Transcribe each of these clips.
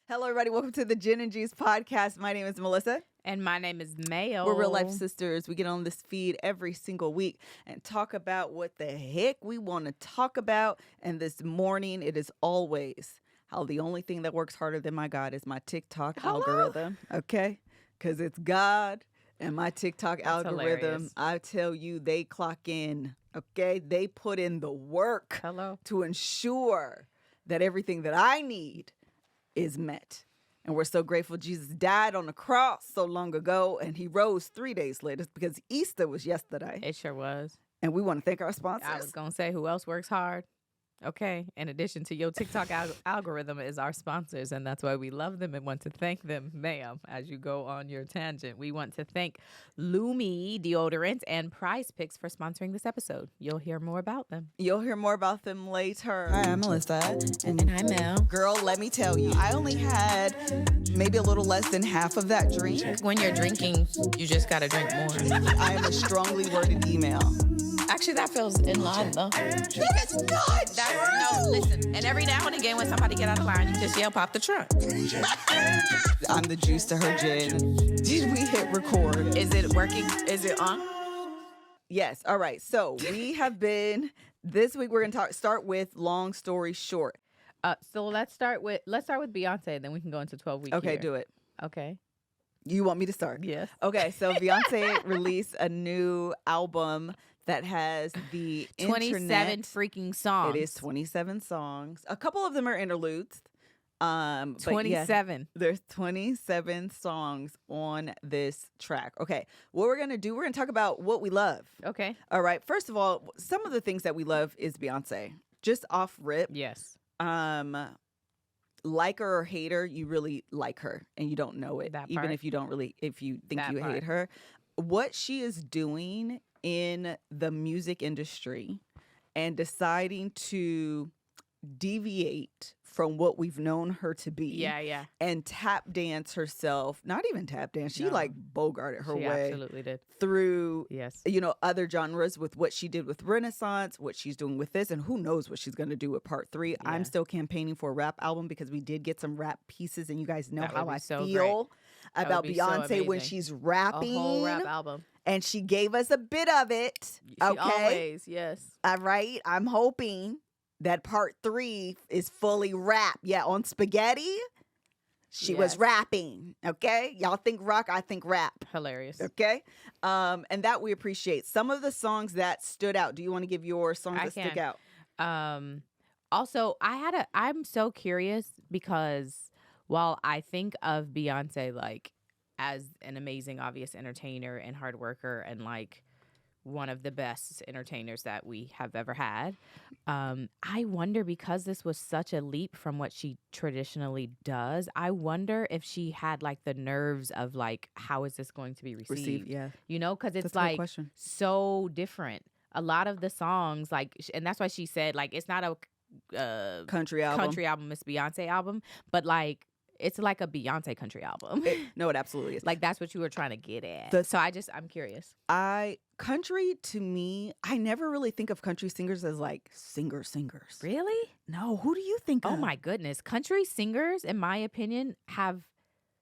Hello, everybody. Welcome to the Gin and Juice podcast. My name is Melissa. And my name is Mayo. We're real life sisters. We get on this feed every single week and talk about what the heck we want to talk about. And this morning, it is always how the only thing that works harder than my God is my TikTok algorithm. Okay? Because it's God and my TikTok algorithm. Hilarious. I tell you, they clock in. Okay? They put in the work to ensure that everything that I need is met. And we're so grateful Jesus died on the cross so long ago and he rose 3 days later because Easter was yesterday. It sure was. And we want to thank our sponsors. I was going to say, who else works hard? Okay. In addition to your TikTok algorithm is our sponsors, and that's why we love them and want to thank them, ma'am, as you go on your tangent. We want to thank Lumi Deodorant and Prize Picks for sponsoring this episode. You'll hear more about them. You'll hear more about them later. Hi, I'm Melissa. And I'm Mel. Girl, let me tell you, I only had maybe a little less than half of that drink. When you're drinking, you just got to drink more. I am a strongly worded email. Actually, that feels in line, though. It's not. No, listen. And every now and again, when somebody get out of line, you just yell, pop the trunk. I'm the juice to her gin. Did we hit record? Is it working? Is it on? Yes. All right. So we have been, this week we're going to start with long story short. So let's start with Beyonce, and then we can go into 12 weeks. Okay, do it. Okay. You want me to start? Yes. Okay, so Beyonce released a new album that has the 27 internet. freaking songs. It is 27 songs. A couple of them are interludes. 27. There's 27 songs on this track. Okay, what we're going to do, we're going to talk about what we love. Okay. All right, first of all, some of the things that we love is Beyonce. Just off rip. Yes. Like her or hate her, you really like her and you don't know it. That even part. if you don't really, if you think That you part. hate her. What she is doing in the music industry and deciding to deviate from what we've known her to be. Yeah. And tap dance herself, not even tap dance, she No. like bogarted her She way absolutely did. through Yes. other genres with what she did with Renaissance, what she's doing with this, and who knows what she's going to do with part 3. Yeah. I'm still campaigning for a rap album because we did get some rap pieces, and you guys know That would how be I so feel That about would be so Beyonce when amazing. she's A rapping. whole rap album. And she gave us a bit of it. She Okay. always, yes. All right. I'm hoping that part 3 is fully rap. Yeah, on Spaghetti, she was Yes. rapping. Okay. Y'all think rock, I think rap. Hilarious. Okay. And that we appreciate. Some of the songs that stood out. Do you want to give your songs I that stick can. out? Also, I'm so curious because while I think of Beyonce like as an amazing, obvious entertainer and hard worker and like one of the best entertainers that we have ever had, I wonder, because this was such a leap from what she traditionally does, I wonder if she had like the nerves of like, how is this going to be received? Yeah. You know, because it's That's a good like question. so different. A lot of the songs, like, and that's why she said, like, it's not a Country album. it's Beyonce album, but like, it's like a Beyonce country album. No, it absolutely is. Like, that's what you were trying to get at. So I'm curious. Country to me, I never really think of country singers as like singers. Really? No, who do you think of? Oh my goodness. Country singers, in my opinion, have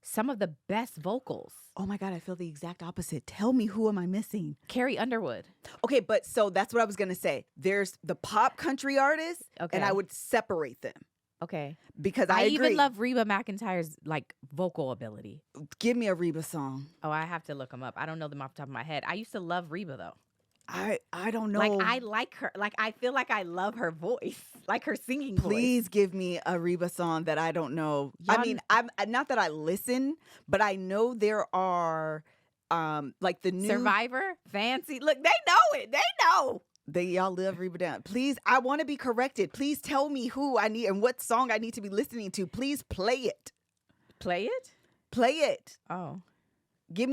some of the best vocals. Oh my God, I feel the exact opposite. Tell me, who am I missing? Carrie Underwood. Okay, but so that's what I was going to say. There's the pop country artists, Okay. and I would separate them Okay. because I agree. even love Reba McEntire's like vocal ability. Give me a Reba song. Oh, I have to look them up. I don't know them off the top of my head. I used to love Reba though. I don't know. Like, I like her. Like, I feel like I love her voice, like her singing voice. Please give me a Reba song that I don't know. I Y'all- mean, I'm not that I listen, but I know there are like the new Survivor, Fancy. Look, they know it. They know. Y'all love Reba down. Please, I want to be corrected. Please tell me who I need and what song I need to be listening to. Please play it. Play it? Play it. Oh. Give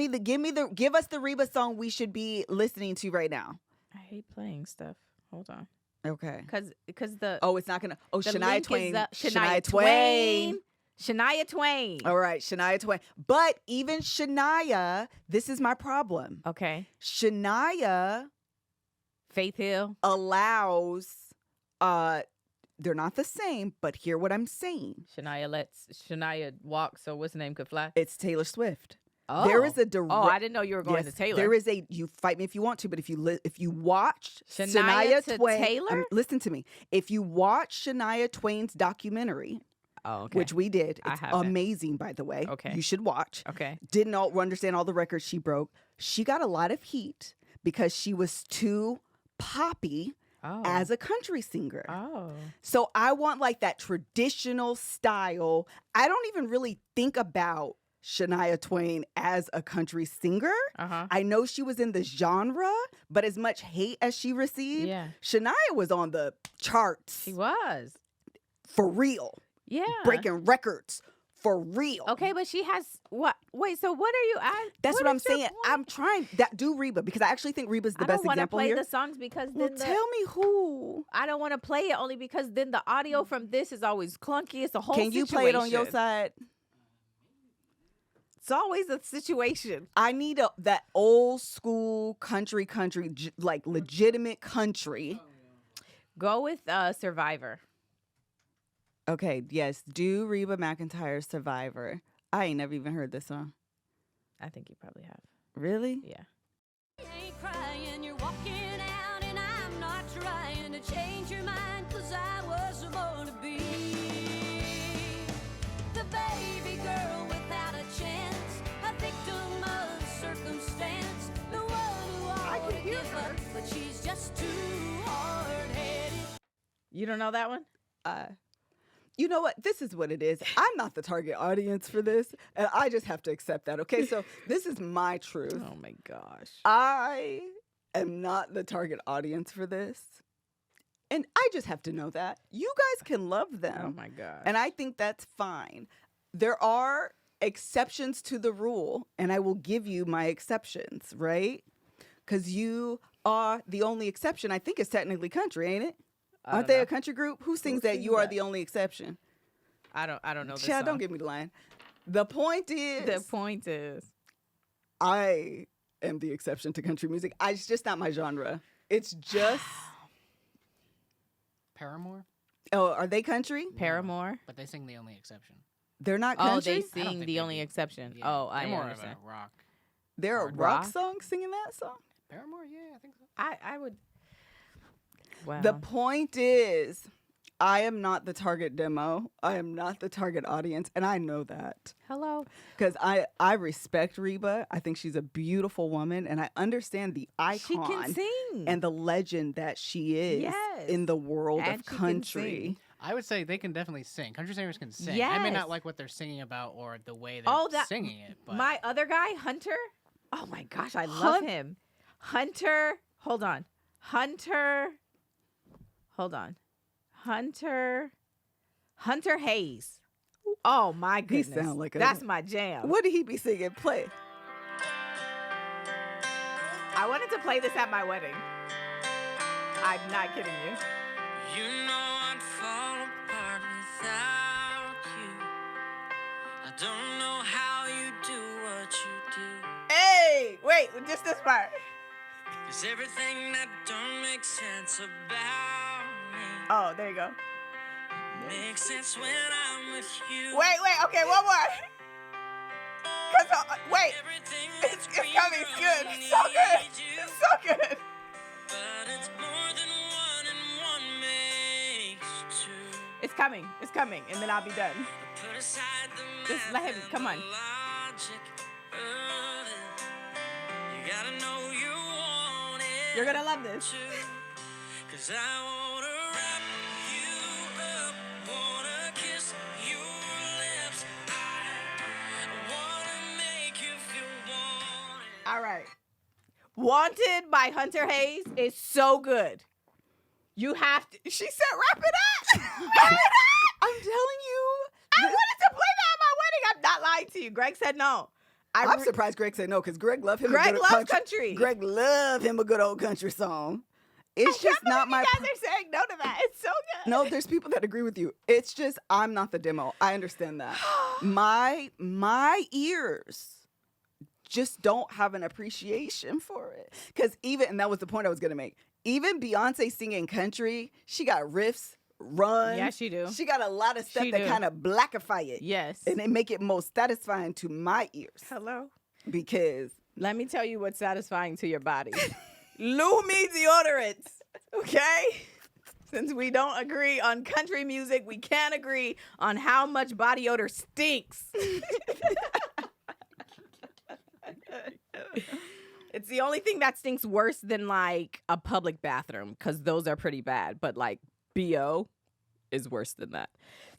us the Reba song we should be listening to right now. I hate playing stuff. Hold on. Okay. Because the Oh, it's not gonna. Oh, the Shania link Twain. is up. Shania Twain. Shania Twain. All right, Shania Twain. But even Shania, this is my problem. Okay. Shania Faith Hill. allows They're not the same, but hear what I'm saying. Shania walk so what's the name could fly? It's Taylor Swift. Oh. There is a direct. Oh, I didn't know you were going to Taylor. There is a. You fight me if you want to, but if you watch Shania to Twain, Taylor? Listen to me. If you watch Shania Twain's documentary, which we did, it's amazing, by the way. Okay, you should watch. Okay, didn't understand all the records she broke. She got a lot of heat because she was too poppy. As a country singer. So I want like that traditional style. I don't even really think about Shania Twain as a country singer. I know she was in the genre, but as much hate as she received, Shania was on the charts. She was. For real. Yeah. Breaking records. For real. Okay, but she has what? Wait, so what are you at? That's what I'm saying. Point? I'm trying that. Do Reba, because I actually think Reba's the best example here. I don't want to play the songs because then tell me who. I don't want to play it only because then the audio from this is always clunky. It's a whole situation. Can you play it on your side? It's always a situation. I need that old school country, like legitimate country. Go with Survivor. Okay, yes. Do Reba McEntire's Survivor. I ain't never even heard this song. I think you probably have. Really? Yeah. You ain't crying, you're walking out, and I'm not trying to change your mind, 'cause I was born to be the baby girl without a chance, a victim of circumstance, the one who ought to give up, but she's just too hard-headed. You don't know that one? You know what? This is what it is. I'm not the target audience for this, and I just have to accept that, okay? So this is my truth. Oh, my gosh. I am not the target audience for this, and I just have to know that. You guys can love them. Oh, my gosh. And I think that's fine. There are exceptions to the rule, and I will give you my exceptions, right? Because you are the only exception. I think it's technically country, ain't it? Aren't they a country group? Who sings that? You are the only exception. I don't know this Chad, song. don't give me the line. The point is, I am the exception to country music. It's just not my genre. It's just Paramore. Oh, are they country? Paramore, but they sing The Only Exception. They're not country. Oh, they sing The Only Exception. Yeah. Oh, I They're more understand. of a rock. They're a rock song singing that song. Paramore, yeah, I think so. I would. Wow. The point is, I am not the target demo. I am not the target audience, and I know that. Hello. Because I respect Reba. I think she's a beautiful woman, and I understand the icon She can sing. and the legend that she is in the world and of country. I would say they can definitely sing. Country singers can sing. Yes. I may not like what they're singing about or the way they're singing it. But my other guy, Hunter. Oh my gosh, I love him. Hunter. Hold on. Hunter Hayes. Oh my goodness. He sound like that's my jam. What did he be singing? Play. I wanted to play this at my wedding. I'm not kidding you. You know I'd fall apart without you. I don't know how you do what you do. Hey, wait, just this part. 'Cause everything that don't make sense about me Oh, there you go. makes sense when I'm with you. Wait, okay, one more. Wait, Everything it's that's coming. It's good. It's so good. It's so good. But it's more than one and one makes two. It's coming, and then I'll be done. Put aside the Just let him, math come on. and the logic of it. You gotta know you want it. You're gonna love this. too. 'Cause I wanna wrap you up, wanna kiss your lips. I wanna make you feel wanted. All right. Wanted by Hunter Hayes is so good. You have to. She said, wrap it up. Wrap it up. I'm telling you. I wanted to play that at my wedding. I'm not lying to you. Greg said no. I'm surprised Greg said no, because Greg loved him. Greg loves country. Greg loved him a good old country song. It's just not my. You guys are saying no to that. It's so good. No, there's people that agree with you. It's just I'm not the demo. I understand that. my ears just don't have an appreciation for it. Because and that was the point I was gonna make. Even Beyonce singing country, she got riffs run. Yeah, she do. She got a lot of stuff She that do. kind of blackify it. Yes. And they make it most satisfying to my ears. Hello. Because Let me tell you what's satisfying to your body. Lumi deodorants. Okay? Since we don't agree on country music, we can't agree on how much body odor stinks. It's the only thing that stinks worse than like a public bathroom, because those are pretty bad. But like BO is worse than that.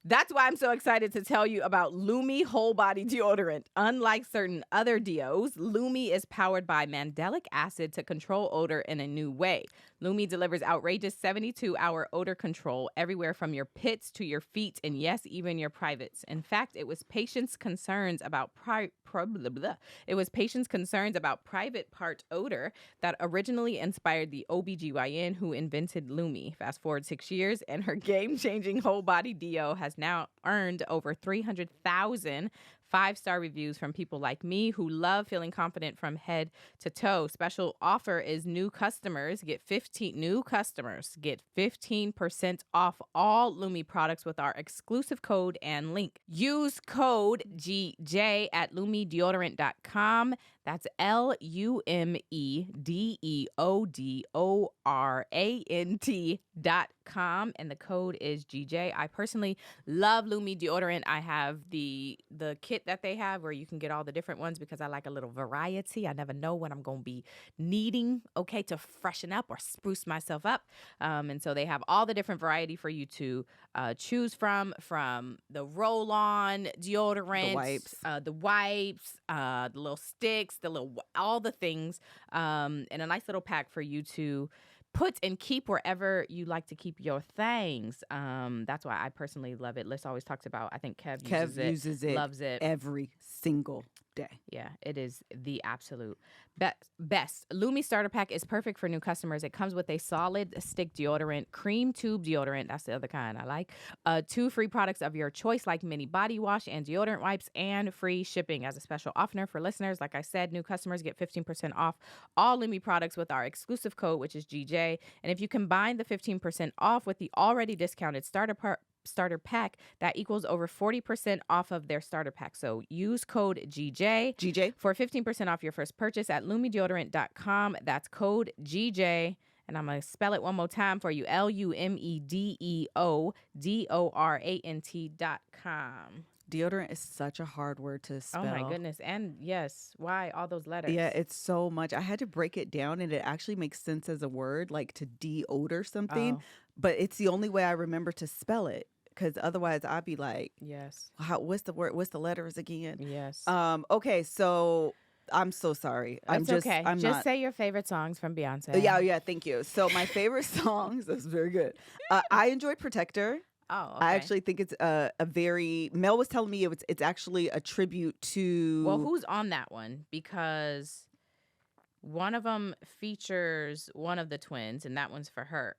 That's why I'm so excited to tell you about Lumi Whole Body Deodorant. Unlike certain other deos, Lumi is powered by mandelic acid to control odor in a new way. Lumi delivers outrageous 72-hour odor control everywhere from your pits to your feet and, yes, even your privates. In fact, it was patients' concerns about private part odor that originally inspired the OBGYN who invented Lumi. Fast forward 6 years, and her game-changing whole body deo has now earned over 300,000 5-star reviews from people like me who love feeling confident from head to toe. Special offer is new customers get 15% off all Lumi products with our exclusive code and link. Use code GJ at LumiDeodorant.com. That's LumiDeodorant.com, and the code is GJ. I personally love Lumi deodorant. I have the kit that they have where you can get all the different ones because I like a little variety. I never know when I'm going to be needing, to freshen up or spruce myself up. And so they have all the different variety for you to choose from the roll-on deodorant, the wipes, the little sticks, all the things, and a nice little pack for you to put and keep wherever you like to keep your things. That's why I personally love it. Liz always talks about, I think Kev uses it, loves it every single day. Yeah, it is the absolute best. Lumi Starter Pack is perfect for new customers. It comes with a solid stick deodorant, cream tube deodorant, that's the other kind I like, 2 free products of your choice like mini body wash and deodorant wipes, and free shipping. As a special offer for listeners, like I said, new customers get 15% off all Lumi products with our exclusive code, which is GJ. And if you combine the 15% off with the already discounted starter pack, that equals over 40% off of their starter pack. So use code GJ for 15% off your first purchase at LumiDeodorant.com. That's code GJ. And I'm going to spell it one more time for you. LumiDeodorant.com. Deodorant is such a hard word to spell. Oh, my goodness. And yes, why all those letters? Yeah, it's so much. I had to break it down, and it actually makes sense as a word, like to de-odor something. Oh. But it's the only way I remember to spell it, because otherwise I'd be like, yes. What's the word? What's the letters again? Yes. Okay, so I'm so sorry. It's okay. Just say your favorite songs from Beyonce. Yeah, thank you. So my favorite songs, that's very good. I enjoyed Protector. Oh, okay. I actually think it's a very, Mel was telling me it's actually a tribute to. Well, who's on that one? Because one of them features one of the twins, and that one's for her.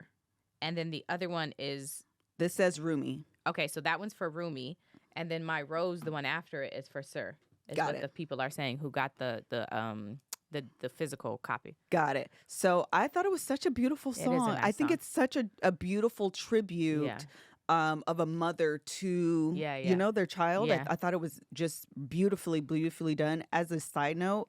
And then the other one is. This says Rumi. Okay, so that one's for Rumi. And then My Rose, the one after it, is for Sir. Is Got what it. the people are saying who got the physical copy. Got it. So I thought it was such a beautiful song. It is a nice I think song. it's such a beautiful tribute. Yeah. Of a mother to, their child. Yeah. I thought it was just beautifully done. As a side note,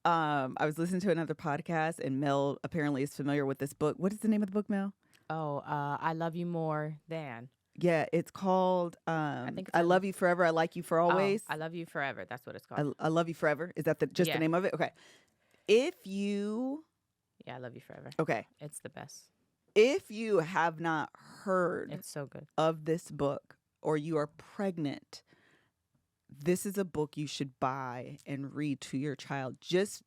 I was listening to another podcast, and Mel apparently is familiar with this book. What is the name of the book, Mel? Oh, I Love You More Than. Yeah, it's called I Love You Forever, I Like You for Always. I Love You Forever. That's what it's called. I Love You Forever. Is that the name of it? Okay. Yeah, I Love You Forever. Okay. It's the best. If you have not heard It's so good. of this book, or you are pregnant, this is a book you should buy and read to your child. Just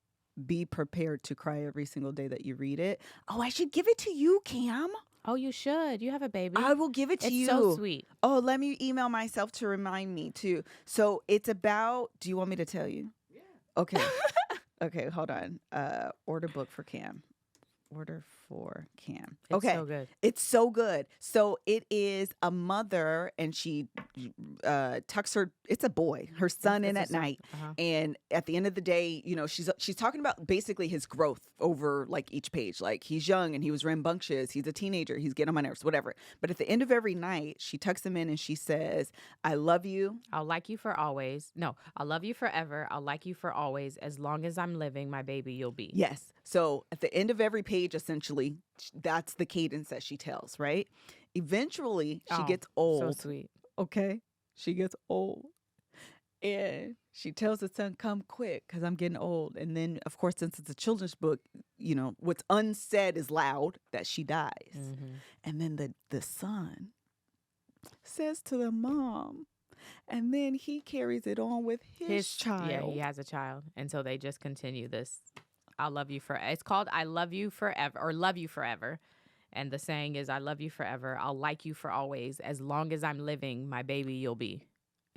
be prepared to cry every single day that you read it. Oh, I should give it to you, Cam. Oh, you should. You have a baby. I will give it to you. It's so sweet. Oh, let me email myself to remind me too. So it's about, do you want me to tell you? Yeah. Okay. Okay, hold on. Order book for Cam. Order for Cam. It's Okay. so good. It's so good. So it is a mother, and she tucks it's a boy, her son in It's a at son. night. Uh-huh. And at the end of the day, she's talking about basically his growth over like each page. Like he's young and he was rambunctious. He's a teenager. He's getting on my nerves, whatever. But at the end of every night, she tucks him in and she says, I love you. I'll like you for always. No, I'll love you forever. I'll like you for always. As long as I'm living, my baby, you'll be. Yes. So at the end of every page, essentially, that's the cadence that she tells, right? Eventually, she gets old. So sweet. Okay. She gets old. And she tells the son, come quick, because I'm getting old. And then, of course, since it's a children's book, what's unsaid is loud, that she dies. Mm-hmm. And then the son says to the mom, and then he carries it on with his child. Yeah, he has a child. And so they just continue this. I'll love you forever. It's called I Love You Forever, or Love You Forever. And the saying is, I love you forever. I'll like you for always. As long as I'm living, my baby, you'll be.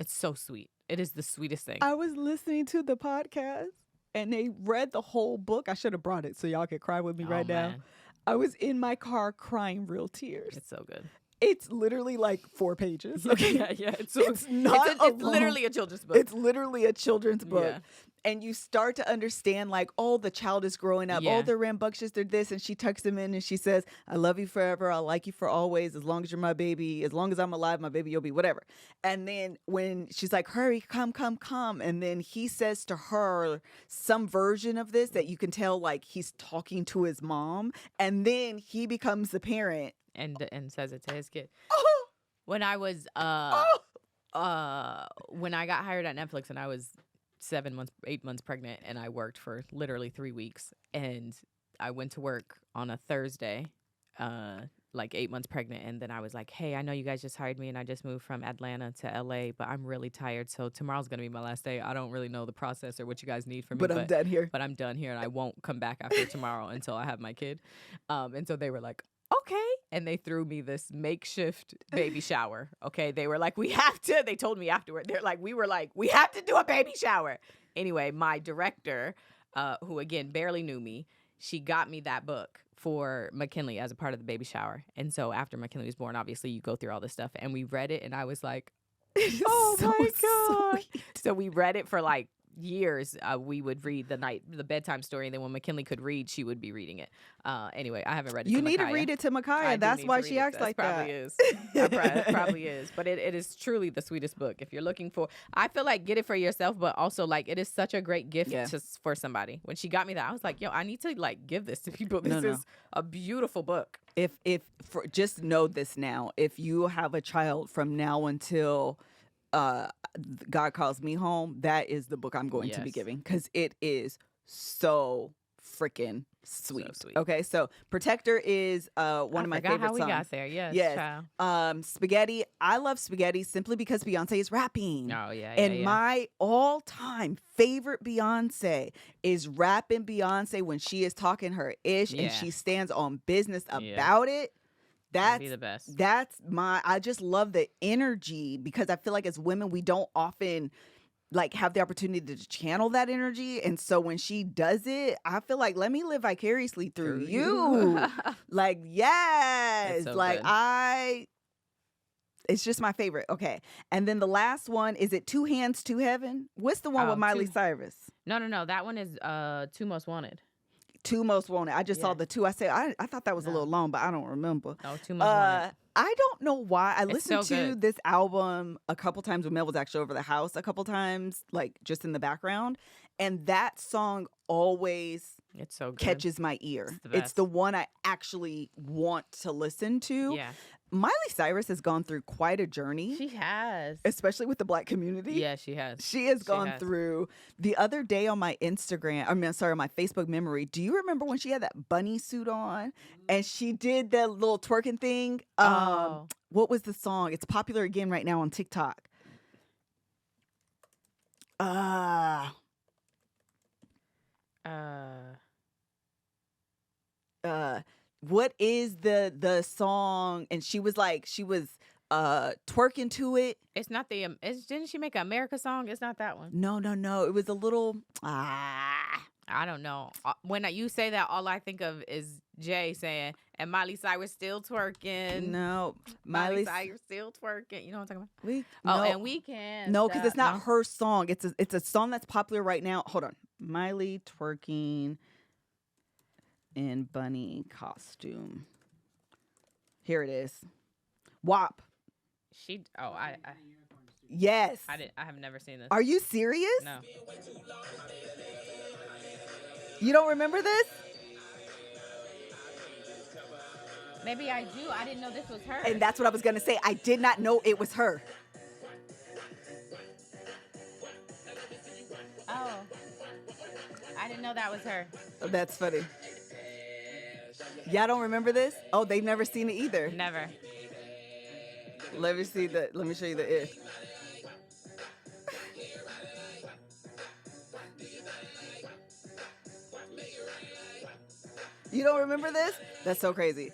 It's so sweet. It is the sweetest thing. I was listening to the podcast and they read the whole book. I should have brought it so y'all could cry with me right now. Man. I was in my car crying real tears. It's so good. It's literally like 4 pages. Okay. Yeah. It's not it's literally a children's book. It's literally a children's book. Yeah. And you start to understand, like, oh, the child is growing up. Yeah. Oh, they're rambunctious. They're this. And she tucks him in and she says, I love you forever. I'll like you for always. As long as you're my baby. As long as I'm alive, my baby, you'll be whatever. And then when she's like, hurry, come. And then he says to her some version of this that you can tell, like, he's talking to his mom. And then he becomes the parent. And says it to his kid. Oh, When I was when I got hired at Netflix and I was 8 months pregnant, and I worked for literally 3 weeks, and I went to work on a Thursday, like 8 months pregnant, and then I was like, hey, I know you guys just hired me and I just moved from Atlanta to LA, but I'm really tired, so tomorrow's gonna be my last day. I don't really know the process or what you guys need from me, but I'm done here. but I'm done here and I won't come back after tomorrow until I have my kid. And so they were like, okay. And they threw me this makeshift baby shower. Okay. They were like, they told me afterward, we have to do a baby shower. Anyway, my director, who again barely knew me, she got me that book for McKinley as a part of the baby shower. And so after McKinley was born, obviously you go through all this stuff, and we read it and I was like, oh So my God. sweet. So we read it for like years. We would read the bedtime story, and then when McKinley could read, she would be reading it. Anyway, I haven't read it. You to need to Micaiah. read it to I Micaiah. do That's need why to she read it. acts like that. Probably is. It probably is. But it is truly the sweetest book. If you're looking for, I feel like get it for yourself, but also like it is such a great gift for somebody. When she got me that, I was like, yo, I need to like give this to people. This is a beautiful book. Just know this now. If you have a child from now until God Calls Me Home, that is the book I'm going to be giving, because it is so freaking sweet. So sweet. Okay, so Protector is one of my favorite how we songs. got there. Yes. Child. Spaghetti. I love Spaghetti simply because Beyonce is rapping. Oh yeah. And my all-time favorite Beyonce is rapping Beyonce when she is talking her ish and she stands on business about it. That'd be the best. I just love the energy, because I feel like as women, we don't often like have the opportunity to channel that energy. And so when she does it, I feel like, let me live vicariously through you. Like, yes. So like good. It's just my favorite. Okay. And then the last one, is it Two Hands to Heaven? What's the one with Miley Cyrus? No. That one is Two Most Wanted. Two Most Wanted. I just saw the two. I said I thought that was a little long, but I don't remember. Oh, Two Most Wanted. I don't know why. I It's listened so to good. this album a couple times when Mel was actually over the house a couple times, like just in the background. And that song always It's so good. catches my ear. the It's the best. one I actually want to listen to. Yeah. Miley Cyrus has gone through quite a journey, She has. especially with the Black community. Yeah, she has. She has gone has. through. The other day on my my Facebook memory, do you remember when she had that bunny suit on and she did that little twerking thing? Oh. What was the song? It's popular again right now on TikTok. What is the song? And she was twerking to it. It's not the. Didn't she make an America song? It's not that one. No. It was a little I don't know. When you say that, all I think of is Jay saying, and Miley Cyrus still twerking. No, Miley Cyrus still twerking. You know what I'm talking about? No, and we can. No, because it's not her song. It's a song that's popular right now. Hold on. Miley twerking in bunny costume. Here it is. WAP. Yes. I have never seen this. Are you serious? No. You don't remember this? Maybe I do. I didn't know this was her. And that's what I was going to say. I did not know it was her. Oh. I didn't know that was her. Oh, that's funny. Y'all don't remember this? Oh, they've never seen it either. Never. Let me show you the it. You don't remember this? That's so crazy.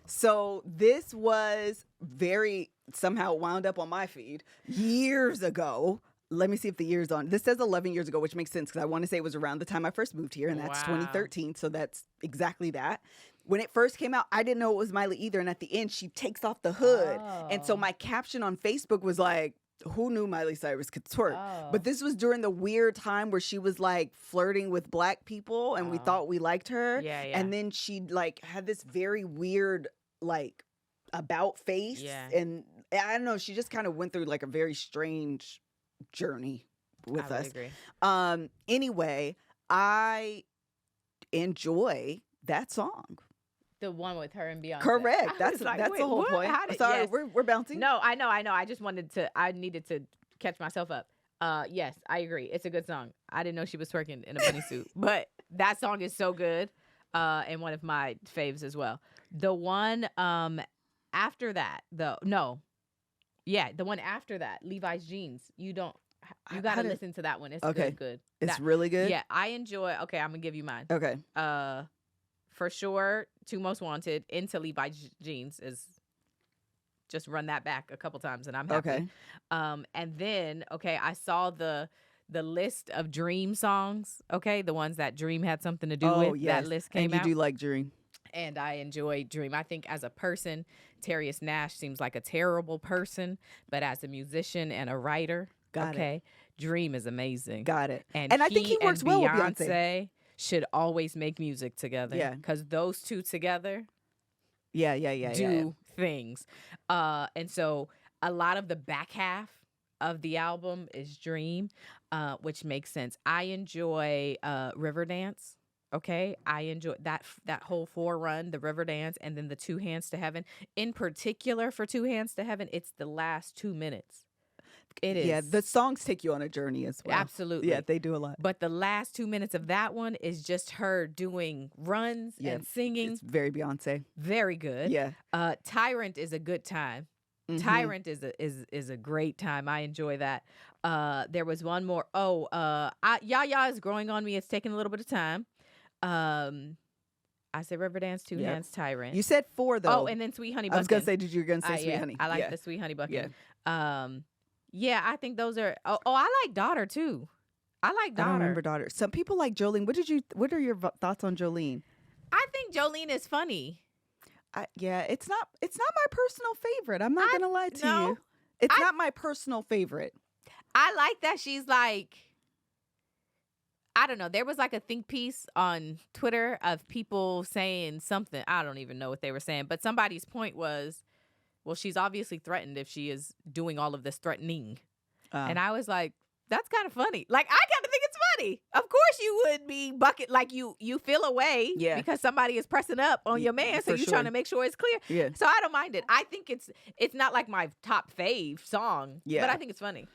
So this was somehow wound up on my feed years ago. Let me see if the year's on. This says 11 years ago, which makes sense because I want to say it was around the time I first moved here, and that's 2013. So that's exactly that. When it first came out, I didn't know it was Miley either. And at the end, she takes off the hood. Oh. And so my caption on Facebook was like, who knew Miley Cyrus could twerk? Oh. But this was during the weird time where she was like flirting with black people and we thought we liked her. Yeah, yeah. And then she like had this very weird like about face. Yeah. And I don't know, she just kind of went through like a very strange journey with us. I agree. Anyway, I enjoy that song. The one with her and Beyonce. Correct. That's the whole point. Sorry, yes. we're bouncing. No, I know. I just I needed to catch myself up. Yes, I agree. It's a good song. I didn't know she was twerking in a bunny suit, but that song is so good. And one of my faves as well. The one after that, the one after that, Levi's Jeans. You gotta listen to that one. It's good. It's really good. Yeah, I enjoy. Okay, I'm gonna give you mine. Okay. For sure, Two Most Wanted, Into Levi's Jeans is just run that back a couple times and I'm happy. Okay. And then, I saw the list of Dream songs, the ones that Dream had something to do with. Yes. That list came out. And you do like Dream. And I enjoy Dream. I think as a person, Terius Nash seems like a terrible person, but as a musician and a writer, Got it. Dream is amazing. Got it. And I think he works well with Beyonce. Should always make music together. Yeah. Because those two together do things. And so a lot of the back half of the album is Dream, which makes sense. I enjoy Riverdance. Okay. I enjoy that whole forerun, the Riverdance, and then the Two Hands to Heaven. In particular for Two Hands to Heaven, it's the last 2 minutes. It is. Yeah, the songs take you on a journey as well. Absolutely. Yeah, they do a lot. But the last 2 minutes of that one is just her doing runs and singing. It's very Beyonce. Very good. Yeah. Tyrant is a good time. Mm-hmm. Tyrant is a great time. I enjoy that. There was one more. Yaya is growing on me. It's taking a little bit of time. I said Riverdance, Two Hands, Tyrant. You said 4 though. Oh, and then Sweet Honey Buckin'. I was gonna say, did you gonna say Sweet Honey? I like the Sweet Honey Buckin'. Yeah. I think those are. Oh, I like Daughter too. I like Daughter. I don't remember Daughter. Some people like Jolene. What are your thoughts on Jolene? I think Jolene is funny. It's not my personal favorite. I'm not gonna lie to you. It's not my personal favorite. I like that she's like, I don't know. There was like a think piece on Twitter of people saying something. I don't even know what they were saying, but somebody's point was, well, she's obviously threatened if she is doing all of this threatening. And I was like, that's kind of funny. Like, I kind of think it's funny. Of course you would be bucket, like you feel away because somebody is pressing up on your man, so you're trying to make sure it's clear. Yeah. So I don't mind it. I think it's not like my top fave song, but I think it's funny.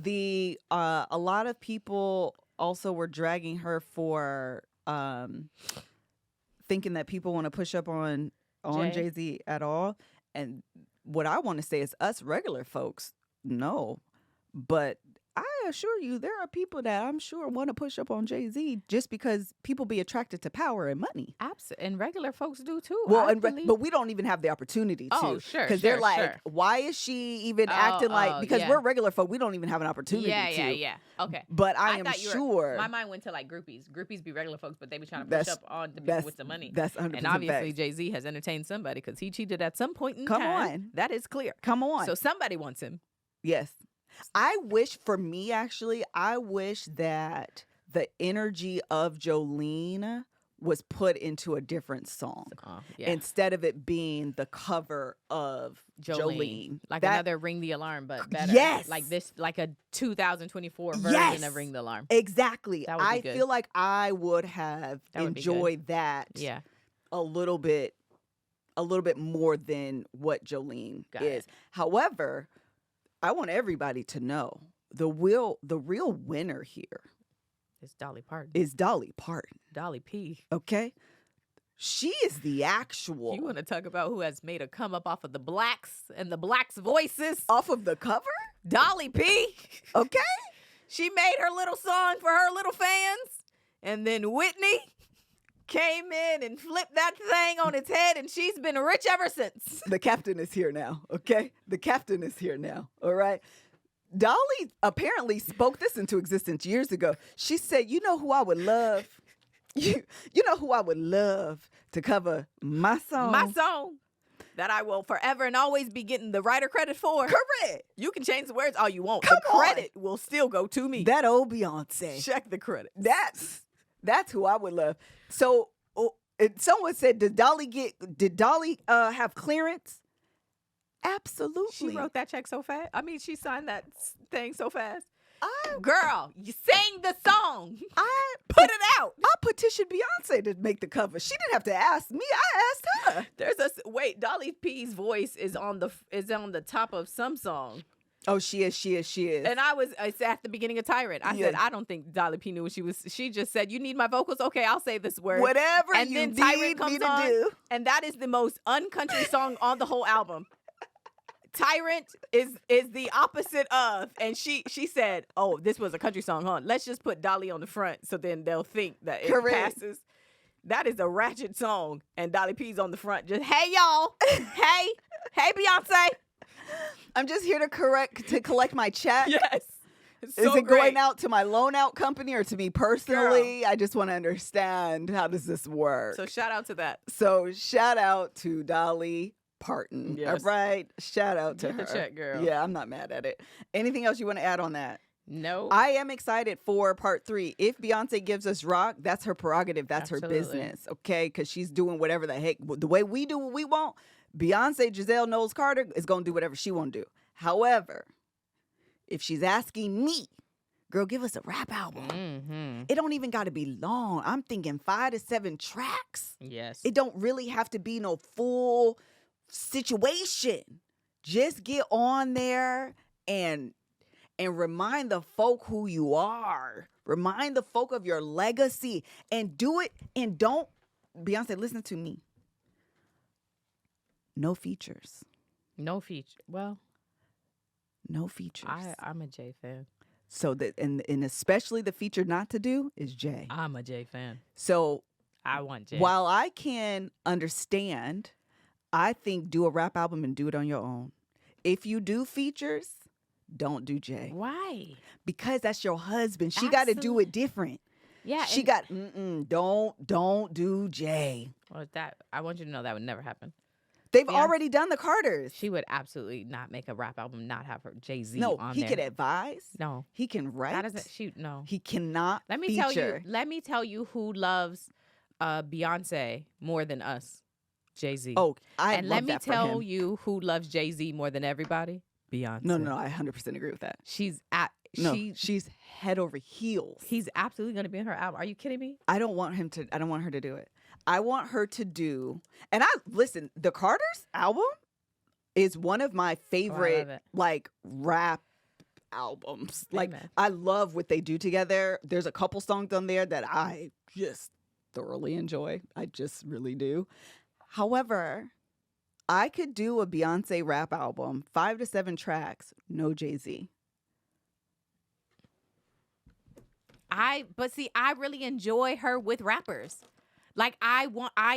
A lot of people also were dragging her for thinking that people want to push up on Jay-Z at all. And what I want to say is us regular folks, no. But I assure you, there are people that I'm sure want to push up on Jay-Z just because people be attracted to power and money. And regular folks do too. Well, but we don't even have the opportunity to. Oh, sure, because they're like, why is she even acting like? Because we're regular folk, we don't even have an opportunity to. Yeah. Okay. But I am sure. My mind went to like groupies. Groupies be regular folks, but they be trying to push up on the people with the money. That's 100% And obviously, facts. Jay-Z has entertained somebody because he cheated at some point in Come time. on. That is clear. Come on. So somebody wants him. Yes. I wish, for me, actually, I wish that the energy of Jolene was put into a different song instead of it being the cover of Jolene. Like another Ring the Alarm, but better. Yes. Like this, like a 2024 version of Ring the Alarm. Exactly. That would be good. feel like I would have enjoyed that a little bit more than what Jolene is. However, I want everybody to know the real winner here is Dolly Parton. Dolly P. Okay? She is the actual. You want to talk about who has made a come up off of the blacks and the blacks' voices? Off of the cover? Dolly P. Okay? She made her little song for her little fans. And then Whitney came in and flipped that thing on its head, and she's been rich ever since. The captain is here now, okay? The captain is here now, all right? Dolly apparently spoke this into existence years ago. She said, you know who I would love? You know who I would love to cover my song? My song that I will forever and always be getting the writer credit for. Correct. You can change the words all you want. Come the credit will still go to me. That old Beyonce. Check the credit. That's who I would love. So someone said, did Dolly have clearance? Absolutely. She wrote that check so fast. I mean, she signed that thing so fast. Girl, you sang the song. I put it out. I petitioned Beyonce to make the cover. She didn't have to ask me. I asked her. Dolly P's voice is on the top of some song. Oh, she is. And it's at the beginning of Tyrant. I said, I don't think Dolly P knew what she was. She just said, you need my vocals? Okay, I'll say this word. Whatever and you then need Tyrant comes me to on, do. and that is the most uncountry song on the whole album. Tyrant is the opposite of, and she said, oh, this was a country song, huh? Let's just put Dolly on the front so then they'll think that it passes. That is a ratchet song, and Dolly P's on the front. Just, hey, y'all. hey, Beyonce. I'm just here to collect my check. Yes. Is it going out to my loan out company or to me personally? Girl. I just want to understand, how does this work? So shout out to that. So shout out to Dolly Parton. Yes. All right. Shout out to her. Get the check, girl. Yeah, I'm not mad at it. Anything else you want to add on that? No. I am excited for part 3. If Beyonce gives us rock, that's her prerogative. That's her business. Okay? Because she's doing whatever the heck. The way we do what we want, Beyonce, Giselle Knowles Carter is going to do whatever she want to do. However, if she's asking me, girl, give us a rap album. Mm-hmm. It don't even got to be long. I'm thinking 5 to 7 tracks. Yes. It don't really have to be no full situation. Just get on there and remind the folk who you are. Remind the folk of your legacy and do it. And don't, Beyonce, listen to me. No features. No feature. Well, no features. I'm a Jay fan. So that and especially the feature not to do is Jay. I'm a Jay fan. So I want Jay. While I can understand, I think do a rap album and do it on your own. If you do features, don't do Jay. Why? Because that's your husband. She got to do it different. Yeah. She got don't do Jay. Well, I want you to know that would never happen. They've already done the Carters. She would absolutely not make a rap album, not have her Jay-Z on there. No, he could advise. No. He can write. That doesn't shoot, no. He cannot Let me tell you who loves Beyonce more than us. Jay-Z. Oh, and let me tell you who loves Jay-Z more than everybody. Beyonce. No, I 100% agree with that. She's head over heels. He's absolutely going to be in her album. Are you kidding me? I don't want her to do it. I want her to do, and the Carters album is one of my favorite rap albums. I love what they do together. There's a couple songs on there that I just thoroughly enjoy. I just really do. However, I could do a Beyonce rap album, 5 to 7 tracks, no Jay-Z. But see, I really enjoy her with rappers. Like I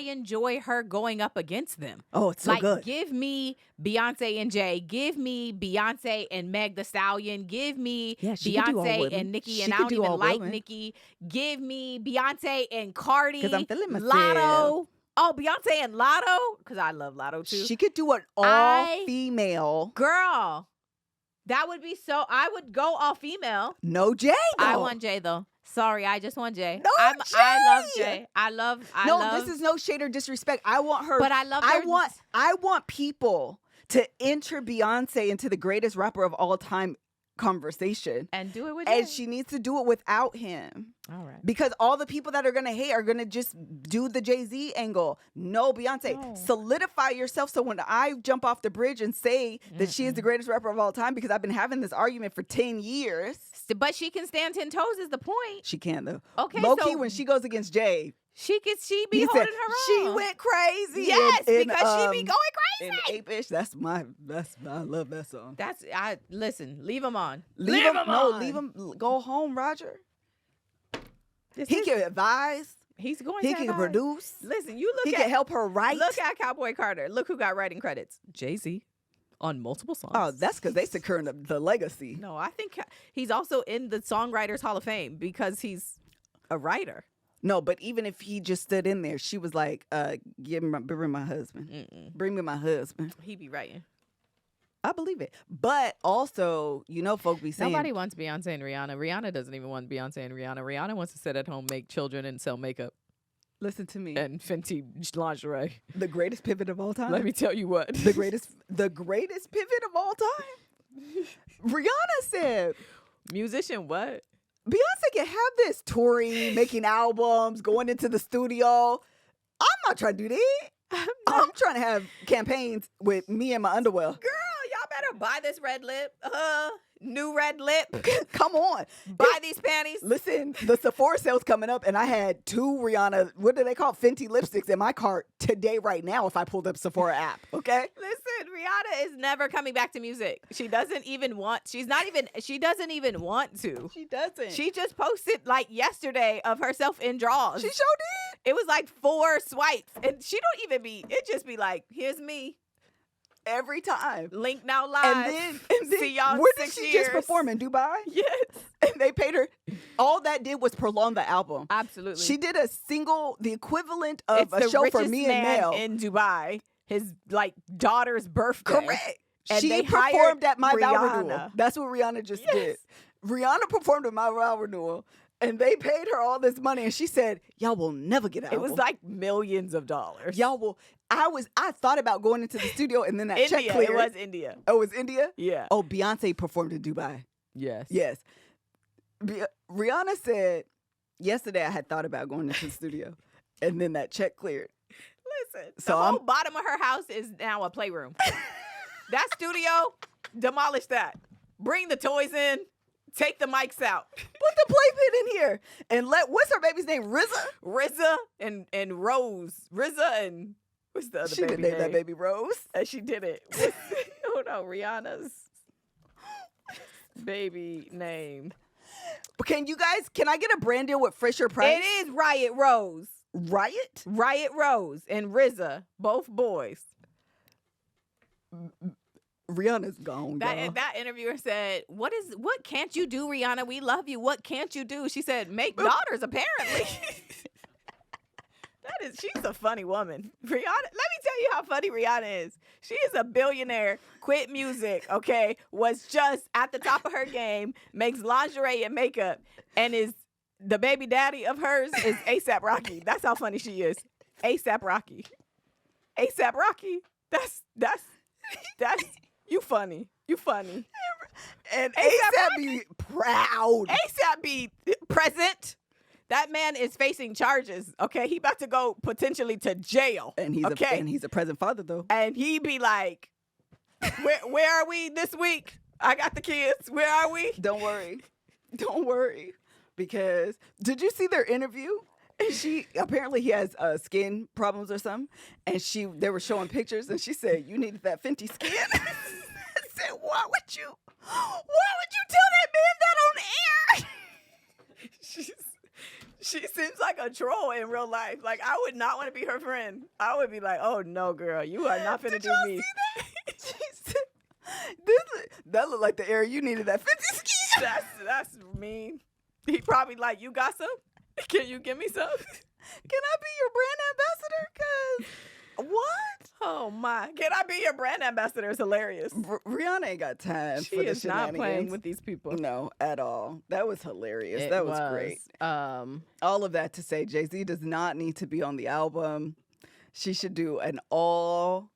enjoy her going up against them. Oh, it's so like, good. Give me Beyonce and Jay. Give me Beyonce and Meg the Stallion. Give me she could do all Beyonce women. and Nicki, She and I could don't do even all like women. Nicki. Give me Beyonce and Cardi. 'Cause I'm feeling myself. Lotto. Oh, Beyonce and Lotto, because I love Lotto too. She could do an all-female. Girl, that would be so. I would go all female. No Jay, though. I want Jay though. Sorry, I just want Jay. No, I love Jay. Jay. I love. This is no shade or disrespect. I want her. But I love. I want people to enter Beyonce into the greatest rapper of all time conversation. And do it with And Jay. she needs to do it without him. All right. Because all the people that are going to hate are going to just do the Jay-Z angle. No, Beyonce, No. solidify yourself. So when I jump off the bridge and say that she is the greatest rapper of all time, because I've been having this argument for 10 years. But she can stand 10 toes is the point. She can, though. Okay, Low-key, so when she goes against Jay, she be he holding said, her she own. went crazy. Yes, in, because she be going in crazy. Ape-ish. I love that song. Listen, leave him on. Leave him. No, on. leave him. Go home, Roger. This He is- can advise. He's going He to can advise. produce. Listen, you look He at can help her write. Look at Cowboy Carter. Look who got writing credits. Jay-Z on multiple songs. Oh, that's because they securing the legacy. No, I think he's also in the Songwriters Hall of Fame because a writer. No, but even if he just stood in there, she was like, bring my husband. Bring me my husband. He be writing. I believe it. But also, folk be saying. Nobody wants Beyonce and Rihanna. Rihanna doesn't even want Beyonce and Rihanna. Rihanna wants to sit at home, make children, and sell makeup Listen to me. and Fenty lingerie. The greatest pivot of all time. Let me tell you what. The greatest pivot of all time. Rihanna said, Musician, what? Beyonce can have this touring, making albums, going into the studio. I'm not trying to do that. I'm trying to have campaigns with me and my underwear. Girl, y'all better buy this red lip. New red lip. Come on. Buy these panties. Listen, the Sephora sale's coming up, and I had 2 Rihanna, what do they call it? Fenty lipsticks in my cart today, right now, if I pulled up Sephora app, okay? Listen, Rihanna is never coming back to music. She doesn't even want to. She doesn't. She just posted like yesterday of herself in draws. She sure did. It was like 4 swipes. And she don't even it just be like, here's me. Every time. Link now live. And then See y'all in where did 6 she years. just perform in Dubai? Yes. And they paid her. All that did was prolong the album. Absolutely. She did the equivalent of It's a the show for richest me and man Mel. in Dubai. His daughter's birthday. Correct. And She they performed hired at my vow Rihanna. renewal. That's what Rihanna just did. Rihanna performed at my vow renewal, and they paid her all this money, and she said, "Y'all will never get an It album. was like millions of dollars. Y'all will." I thought about going into the studio, and then that check India. cleared. It was India. Oh, it was India. Yeah. Oh, Beyonce performed in Dubai. Yes. Yes. Rihanna said yesterday I had thought about going into the studio, and then that check cleared. Listen, So the whole I'm- bottom of her house is now a playroom. That studio, demolish that. Bring the toys in. Take the mics out. Put the playpen in here and what's her baby's name? RZA and Rose. RZA and what's the other She baby didn't name name? that baby Rose. And she did it. Oh no, Rihanna's baby name. But can I get a brand deal with Fisher Price? It is Riot Rose. Riot? Riot Rose and RZA, both boys. Rihanna's gone. y'all. That interviewer said, "What can't you do, Rihanna? We love you. What can't you do?" She said, "Make daughters." Apparently, she's a funny woman. Rihanna. Let me tell you how funny Rihanna is. She is a billionaire. Quit music. Okay, was just at the top of her game. Makes lingerie and makeup, and is the baby daddy of hers is A$AP Rocky. That's how funny she is. A$AP Rocky. A$AP Rocky. That's you funny. You funny. And A$AP A$AP be proud. A$AP be present. That man is facing charges. Okay, he about to go potentially to jail. And he's a present father though. And he be like, where are we this week? I got the kids. Where are we? Don't worry. Because did you see their interview? And he has skin problems or something. And they were showing pictures, and she said, "You needed that Fenty skin." I said, Why would you tell that man that on air? She She seems like a troll in real life. Like, I would not want to be her friend. I would be like, oh, no, girl, you are not finna do me. She said, that looked like the area you needed that 50 ski. That's mean. He probably like, you got some? Can you give me some? Can I be your brand ambassador? Because what? Oh, my. Can I be your brand ambassador? It's hilarious. Rihanna ain't got time She for the is not playing shenanigans. with these people. No, at all. That was hilarious. That was great. All of that to say Jay-Z does not need to be on the album. She should do an all-female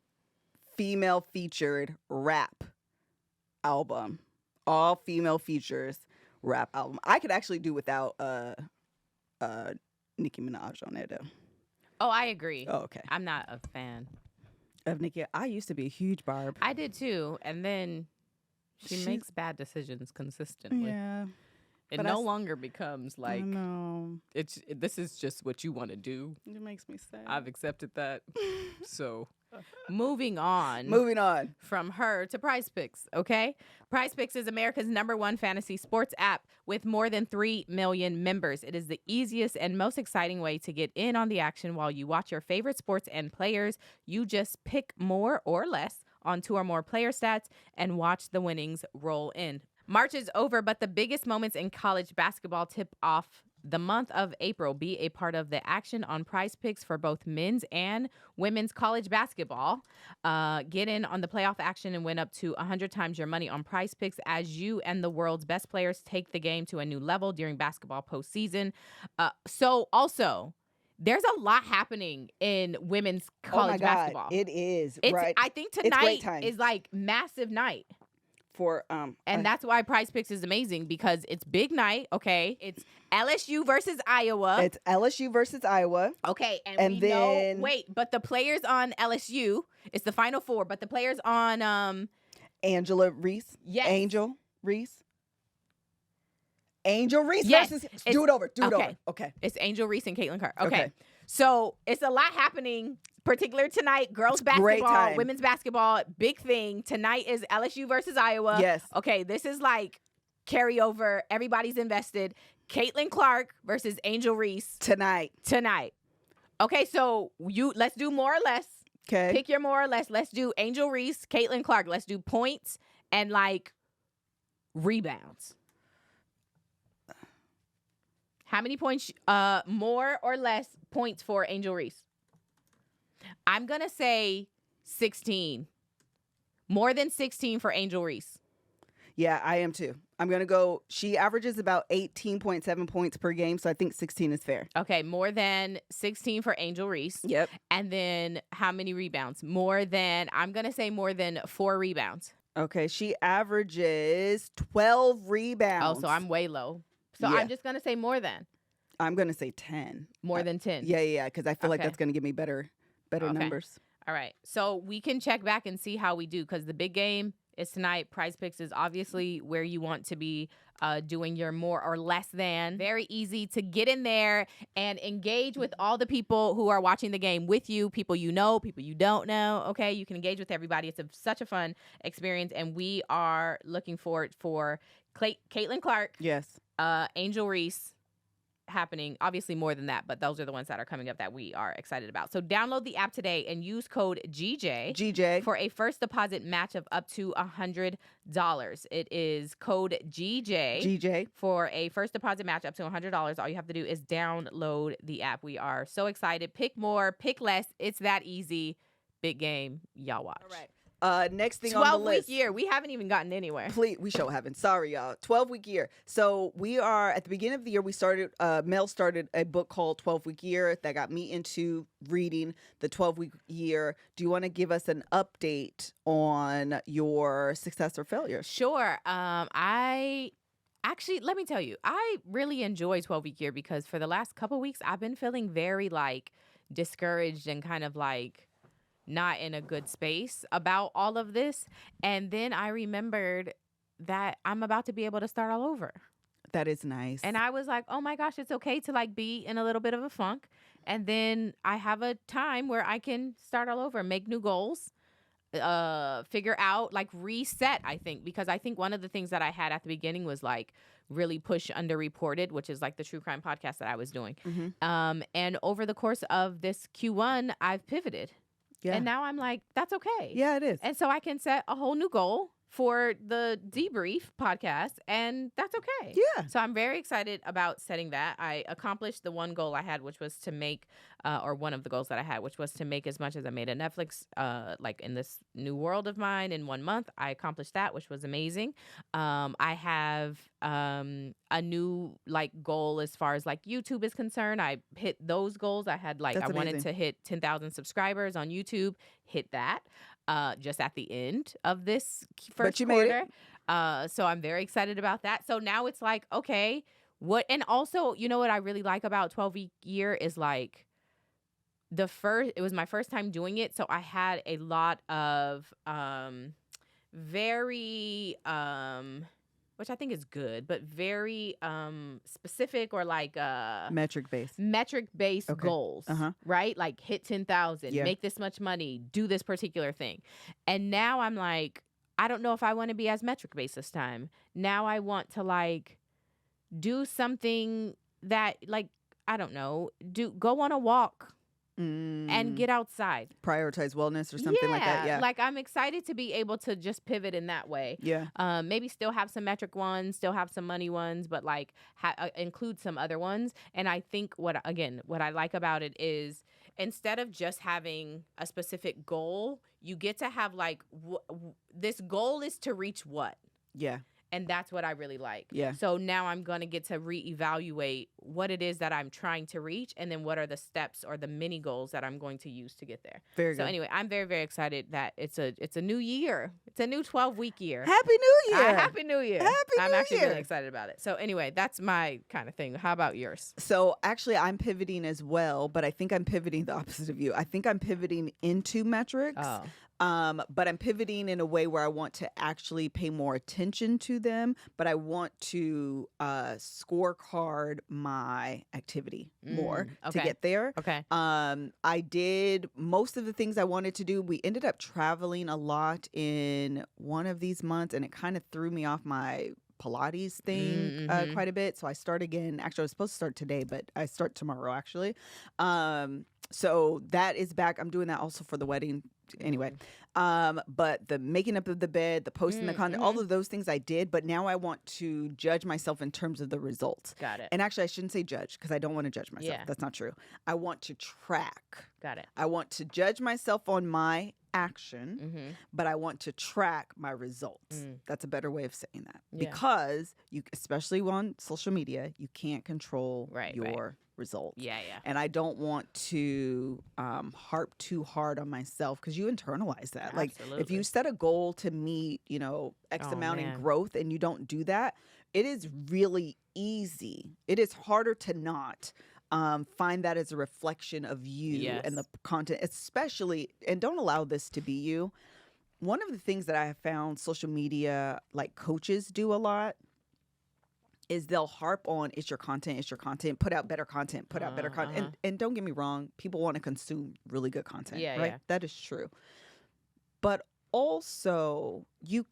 featured rap album. All female features rap album. I could actually do without Nicki Minaj on it though. Oh, I agree. Oh, okay. I'm not a fan of Nicki. I used to be a huge Barb. I did too, and then she makes bad decisions consistently. Yeah. It no longer becomes like no. This is just what you want to do. It makes me sad. I've accepted that. So, moving on from her to Prize Picks, okay? Prize Picks is America's #1 fantasy sports app with more than 3 million members. It is the easiest and most exciting way to get in on the action while you watch your favorite sports and players. You just pick more or less on 2 or more player stats and watch the winnings roll in. March is over, but the biggest moments in college basketball tip off the month of April. Be a part of the action on Prize Picks for both men's and women's college basketball. Get in on the playoff action and win up to 100 times your money on Prize Picks as you and the world's best players take the game to a new level during basketball postseason. So also, there's a lot happening in women's college basketball. It is. It's, right. I think tonight is like massive night. And that's why Prize Picks is amazing because it's big night, okay? It's LSU versus Iowa. It's LSU versus Iowa. Okay, and we know, but the players on LSU, it's the Final Four, but the players on Angela Reese. Yes. Angel Reese versus do it over. Okay. It's Angel Reese and Caitlin Carter. Okay. So it's a lot happening, particularly tonight. Girls basketball, women's basketball, big thing. Tonight is LSU versus Iowa. Yes. Okay, this is like carryover. Everybody's invested. Caitlin Clark versus Angel Reese. Tonight. Okay, so let's do more or less. Okay. Pick your more or less. Let's do Angel Reese, Caitlin Clark. Let's do points and like rebounds. How many points, more or less points for Angel Reese? I'm going to say 16. More than 16 for Angel Reese. Yeah, I am too. I'm going to go, she averages about 18.7 points per game, so I think 16 is fair. Okay, more than 16 for Angel Reese. Yep. And then how many rebounds? I'm going to say more than 4 rebounds. Okay, she averages 12 rebounds. Oh, so I'm way low. So I'm just going to say more than. I'm going to say 10. More than 10. Yeah, because I feel like that's going to give me better numbers. All right. So we can check back and see how we do because the big game is tonight. Prize Picks is obviously where you want to be doing your more or less than. Very easy to get in there and engage with all the people who are watching the game with you, people you know, people you don't know. Okay, you can engage with everybody. It's such a fun experience, and we are looking forward for Caitlin Clark. Yes. Angel Reese happening, obviously more than that, but those are the ones that are coming up that we are excited about. So download the app today and use code GJ for a first deposit match of up to $100. It is code GJ for a first deposit match up to $100. All you have to do is download the app. We are so excited. Pick more, pick less. It's that easy. Big game. Y'all watch. All right. Next thing on the list. 12-week year. We haven't even gotten anywhere. We sure haven't. Sorry, y'all. 12-week year. So we are, at the beginning of the year, we started, Mel started a book called 12-Week Year that got me into reading the 12-week year. Do you want to give us an update on your success or failure? Sure. Actually, let me tell you, I really enjoy 12-week year because for the last couple weeks, I've been feeling very like discouraged and kind of like not in a good space about all of this. And then I remembered that I'm about to be able to start all over. That is nice. And I was like, oh my gosh, it's okay to like be in a little bit of a funk. And then I have a time where I can start all over, make new goals, figure out, like reset, I think, because I think one of the things that I had at the beginning was like really push Underreported, which is like the true crime podcast that I was doing. And over the course of this Q1, I've pivoted. Yeah. And now I'm like, that's okay. Yeah, it is. And so I can set a whole new goal for the Debrief podcast, and that's okay. Yeah. So I'm very excited about setting that. I accomplished the one goal I had, which was to make, or one of the goals that I had, which was to make as much as I made at Netflix, like in this new world of mine in 1 month. I accomplished that, which was amazing. I have a new like goal as far as like YouTube is concerned. I hit those goals. I had like, That's I wanted amazing. to hit 10,000 subscribers on YouTube, hit that. Just at the end of this first you made quarter. So I'm very excited about that. So now it's like, okay, what, and also, you know what I really like about 12-week year is like it was my first time doing it. So I had a lot of very which I think is good, but very specific or like Metric based. metric-based Okay. goals, right? Like hit 10,000, Yeah. make this much money, do this particular thing. And now I'm like, I don't know if I want to be as metric-based this time. Now I want to like do something that like, I don't know, go on a walk and get outside. Prioritize wellness or something like that. Yeah. Like I'm excited to be able to just pivot in that way. Yeah. Maybe still have some metric ones, still have some money ones, but like include some other ones. And I think what I like about it is instead of just having a specific goal, you get to have like this goal is to reach what? Yeah. And that's what I really like. Yeah. So now I'm going to get to reevaluate what it is that I'm trying to reach, and then what are the steps or the mini goals that I'm going to use to get there. Very So good. anyway, I'm very, very excited that it's a new year. It's a new 12-week year. Happy New Year. Happy New Year. I'm New actually Year. really excited about it. So anyway, that's my kind of thing. How about yours? So actually, I'm pivoting as well, but I think I'm pivoting the opposite of you. I think I'm pivoting into metrics. Oh. But I'm pivoting in a way where I want to actually pay more attention to them, but I want to scorecard my activity more to okay. get there. Okay. I did most of the things I wanted to do. We ended up traveling a lot in one of these months, and it kind of threw me off my Pilates thing quite a bit. So I start again. Actually, I was supposed to start today, but I start tomorrow actually. So that is back. I'm doing that also for the wedding anyway. But the making up of the bed, the posting the content, all of those things I did. But now I want to judge myself in terms of the results. Got it. And actually, I shouldn't say judge because I don't want to judge myself. Yeah. That's not true. I want to track. Got it. I want to judge myself on my action, but I want to track my results. That's a better way of saying that. Yeah. Because you, especially on social media, you can't control your results. Yeah, yeah. And I don't want to harp too hard on myself because you internalize that. Like if you set a goal to meet, X amount in growth and you don't do that, it is really easy. It is harder to not find that as a reflection of you and the content, especially, and don't allow this to be you. One of the things that I have found social media, like coaches do a lot, is they'll harp on it's your content, put out better content, put out better content. And don't get me wrong, people want to consume really good content, right? Yeah. That is true. But also, you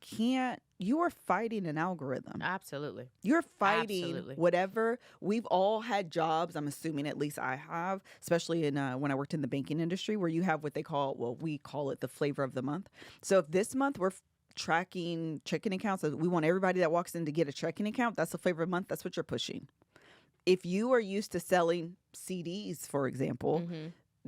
are fighting an algorithm. Absolutely. You're fighting whatever. We've all had jobs, I'm assuming, at least I have, especially in when I worked in the banking industry, where you have what they call, we call it the flavor of the month. So if this month we're tracking checking accounts, we want everybody that walks in to get a checking account, that's the flavor of the month, that's what you're pushing. If you are used to selling CDs, for example,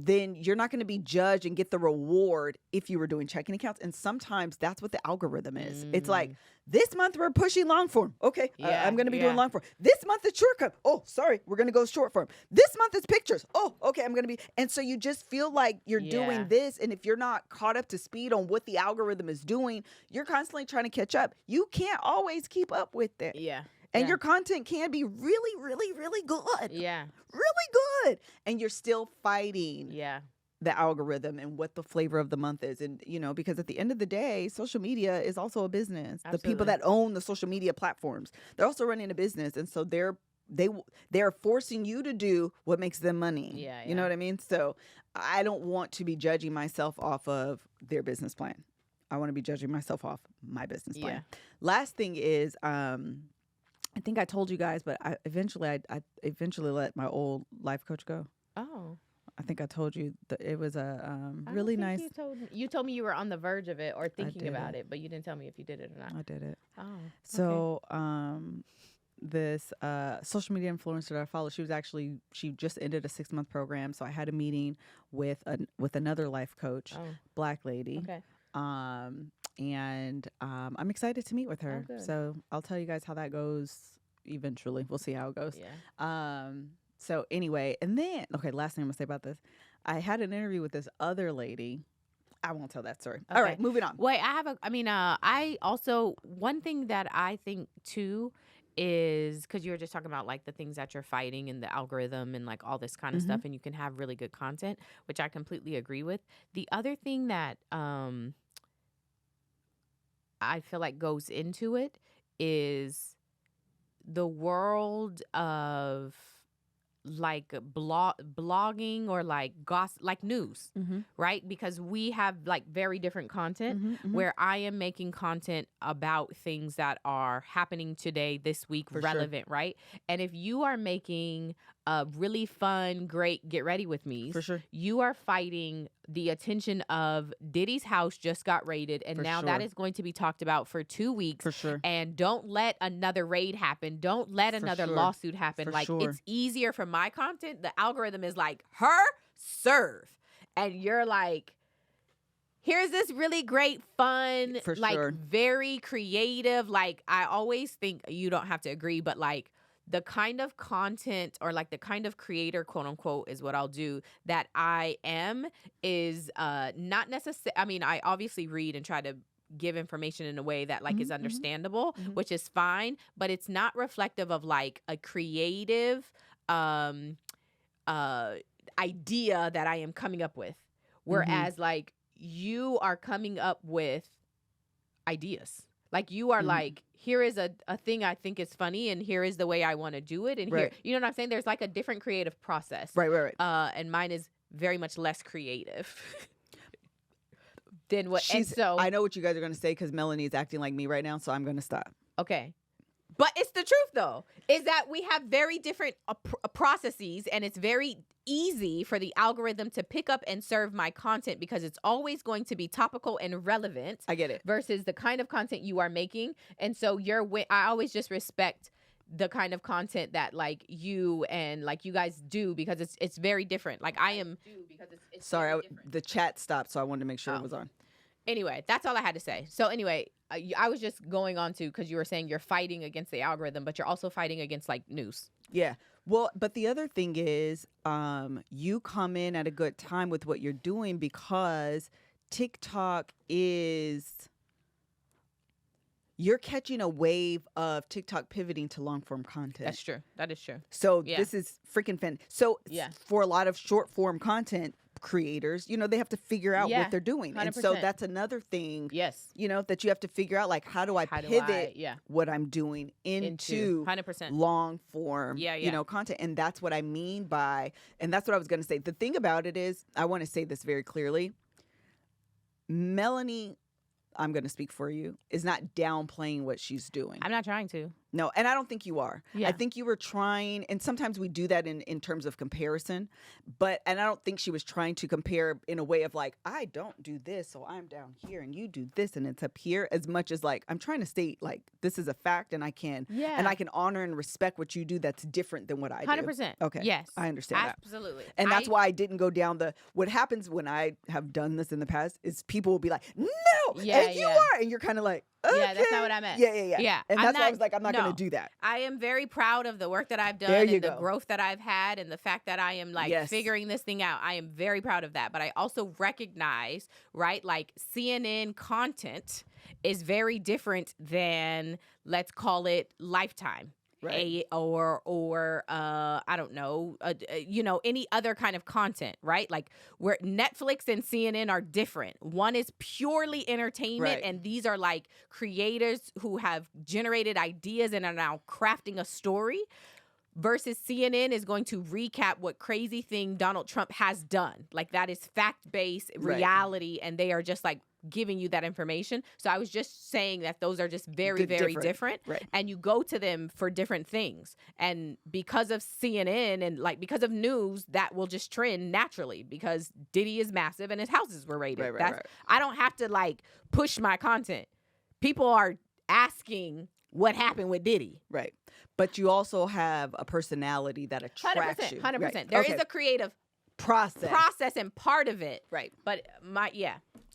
then you're not going to be judged and get the reward if you were doing checking accounts. And sometimes that's what the algorithm is. It's like, this month we're pushing long form. Okay, I'm going to be doing long form. This month it's shortcut. Oh, sorry, we're going to go short form. This month it's pictures. Oh, okay, I'm going to be. And so you just feel like you're doing this. And if you're not caught up to speed on what the algorithm is doing, you're constantly trying to catch up. You can't always keep up with it. Yeah. And your content can be really, really, really good. Yeah. Really good. And you're still fighting Yeah. the algorithm and what the flavor of the month is. And, because at the end of the day, social media is also a business. Absolutely. The people that own the social media platforms, they're also running a business. And so they're forcing you to do what makes them money. Yeah. You know what I mean? So I don't want to be judging myself off of their business plan. I want to be judging myself off my business plan. Yeah. Last thing is, I think I told you guys, but I eventually let my old life coach go. Oh. I think I told you that it was a I really don't think nice. You told me you were on the verge of it or thinking did about it. it, but you didn't tell me if you did it or not. I did it. Oh. So, this social media influencer that I follow, she just ended a 6-month program. So I had a meeting with another life coach, Black lady. Okay. And I'm excited to meet with her. good. So I'll tell you guys how that goes eventually. We'll see how it goes. Yeah. So anyway, and then, okay, last thing I'm gonna say about this. I had an interview with this other lady. I won't tell that story. All Okay. right, moving on. Wait, I also, one thing that I think too is, because you were just talking about like the things that you're fighting and the algorithm and like all this kind of stuff, and you can have really good content, which I completely agree with. The other thing that I feel like goes into it is the world of like blogging or like gossip, like news, right? Because we have like very different content where I am making content about things that are happening today, this week, relevant, right? And if you are making a really fun, great get ready with me, For sure. you are fighting the attention of Diddy's house just got raided, and now that is going to be talked about for 2 weeks. For sure. And don't let another raid happen. Don't let another sure. lawsuit happen. For like sure. it's easier for my content. The algorithm is like, her serve. And you're like, here's this really great, fun, For like sure. very creative. Like I always think, you don't have to agree, but like the kind of content or like the kind of creator, quote unquote, is what I'll do that I am is not necessarily, I mean, I obviously read and try to give information in a way that like is understandable, which is fine, but it's not reflective of like a creative idea that I am coming up with. Whereas like you are coming up with ideas. Like you are like, here is a thing I think is funny, and here is the way I want to do it, and here, you know what I'm saying? There's like a different creative process. Right. And mine is very much less creative than what. And so I know what you guys are going to say because Melanie is acting like me right now, so I'm going to stop. okay. But it's the truth, though, is that we have very different processes, and it's very easy for the algorithm to pick up and serve my content because it's always going to be topical and relevant. I get it. Versus the kind of content you are making. And so I always just respect the kind of content that like you and like you guys do because it's very different. Like I am. It's Sorry, the chat stopped, so I wanted to make sure it was on. Anyway, that's all I had to say. So anyway, I was just going on to, because you were saying you're fighting against the algorithm, but you're also fighting against like news. Yeah. Well, but the other thing is you come in at a good time with what you're doing because TikTok is, you're catching a wave of TikTok pivoting to long form content. That's true. That is true. So this is freaking fan. So for a lot of short form content creators, you know, they have to figure out what they're doing. 100%. And so that's another thing, Yes. you know, that you have to figure out, like, how do I pivot what I'm doing into 100% long form, you know, content. And that's what I mean by, and that's what I was going to say. The thing about it is, I want to say this very clearly. Melanie, I'm going to speak for you, is not downplaying what she's doing. I'm not trying to. No, and I don't think you are. Yeah. I think you were trying, and sometimes we do that in terms of comparison, and I don't think she was trying to compare in a way of like, I don't do this, so I'm down here, and you do this, and it's up here, as much as like, I'm trying to state like, this is a fact, and I can honor and respect what you do that's different than what I do. 100%. Okay. Yes. I understand Absolutely. that. And that's why I didn't go down what happens when I have done this in the past is people will be like, no, and you are, and you're kind of like, okay. Yeah, that's not what I meant. Yeah. And that's why I was like, I'm not going to do that. I am very proud of the work that I've done and the growth that I've had and the fact that I am like figuring this thing out. I am very proud of that. But I also recognize, right, like CNN content is very different than, let's call it, Lifetime. Right. Or I don't know, you know, any other kind of content, right? Like where Netflix and CNN are different. One is purely entertainment, and these are like creators who have generated ideas and are now crafting a story. Versus CNN is going to recap what crazy thing Donald Trump has done. Like that is fact-based reality, and they are just like giving you that information. So I was just saying that those are just very, very different. Right. And you go to them for different things. And because of CNN and like because of news, that will just trend naturally because Diddy is massive and his houses were raided. Right. I don't have to like push my content. People are asking what happened with Diddy. Right. But you also have a personality that attracts you. 100%. Right. There is a creative process and part of it. Right. But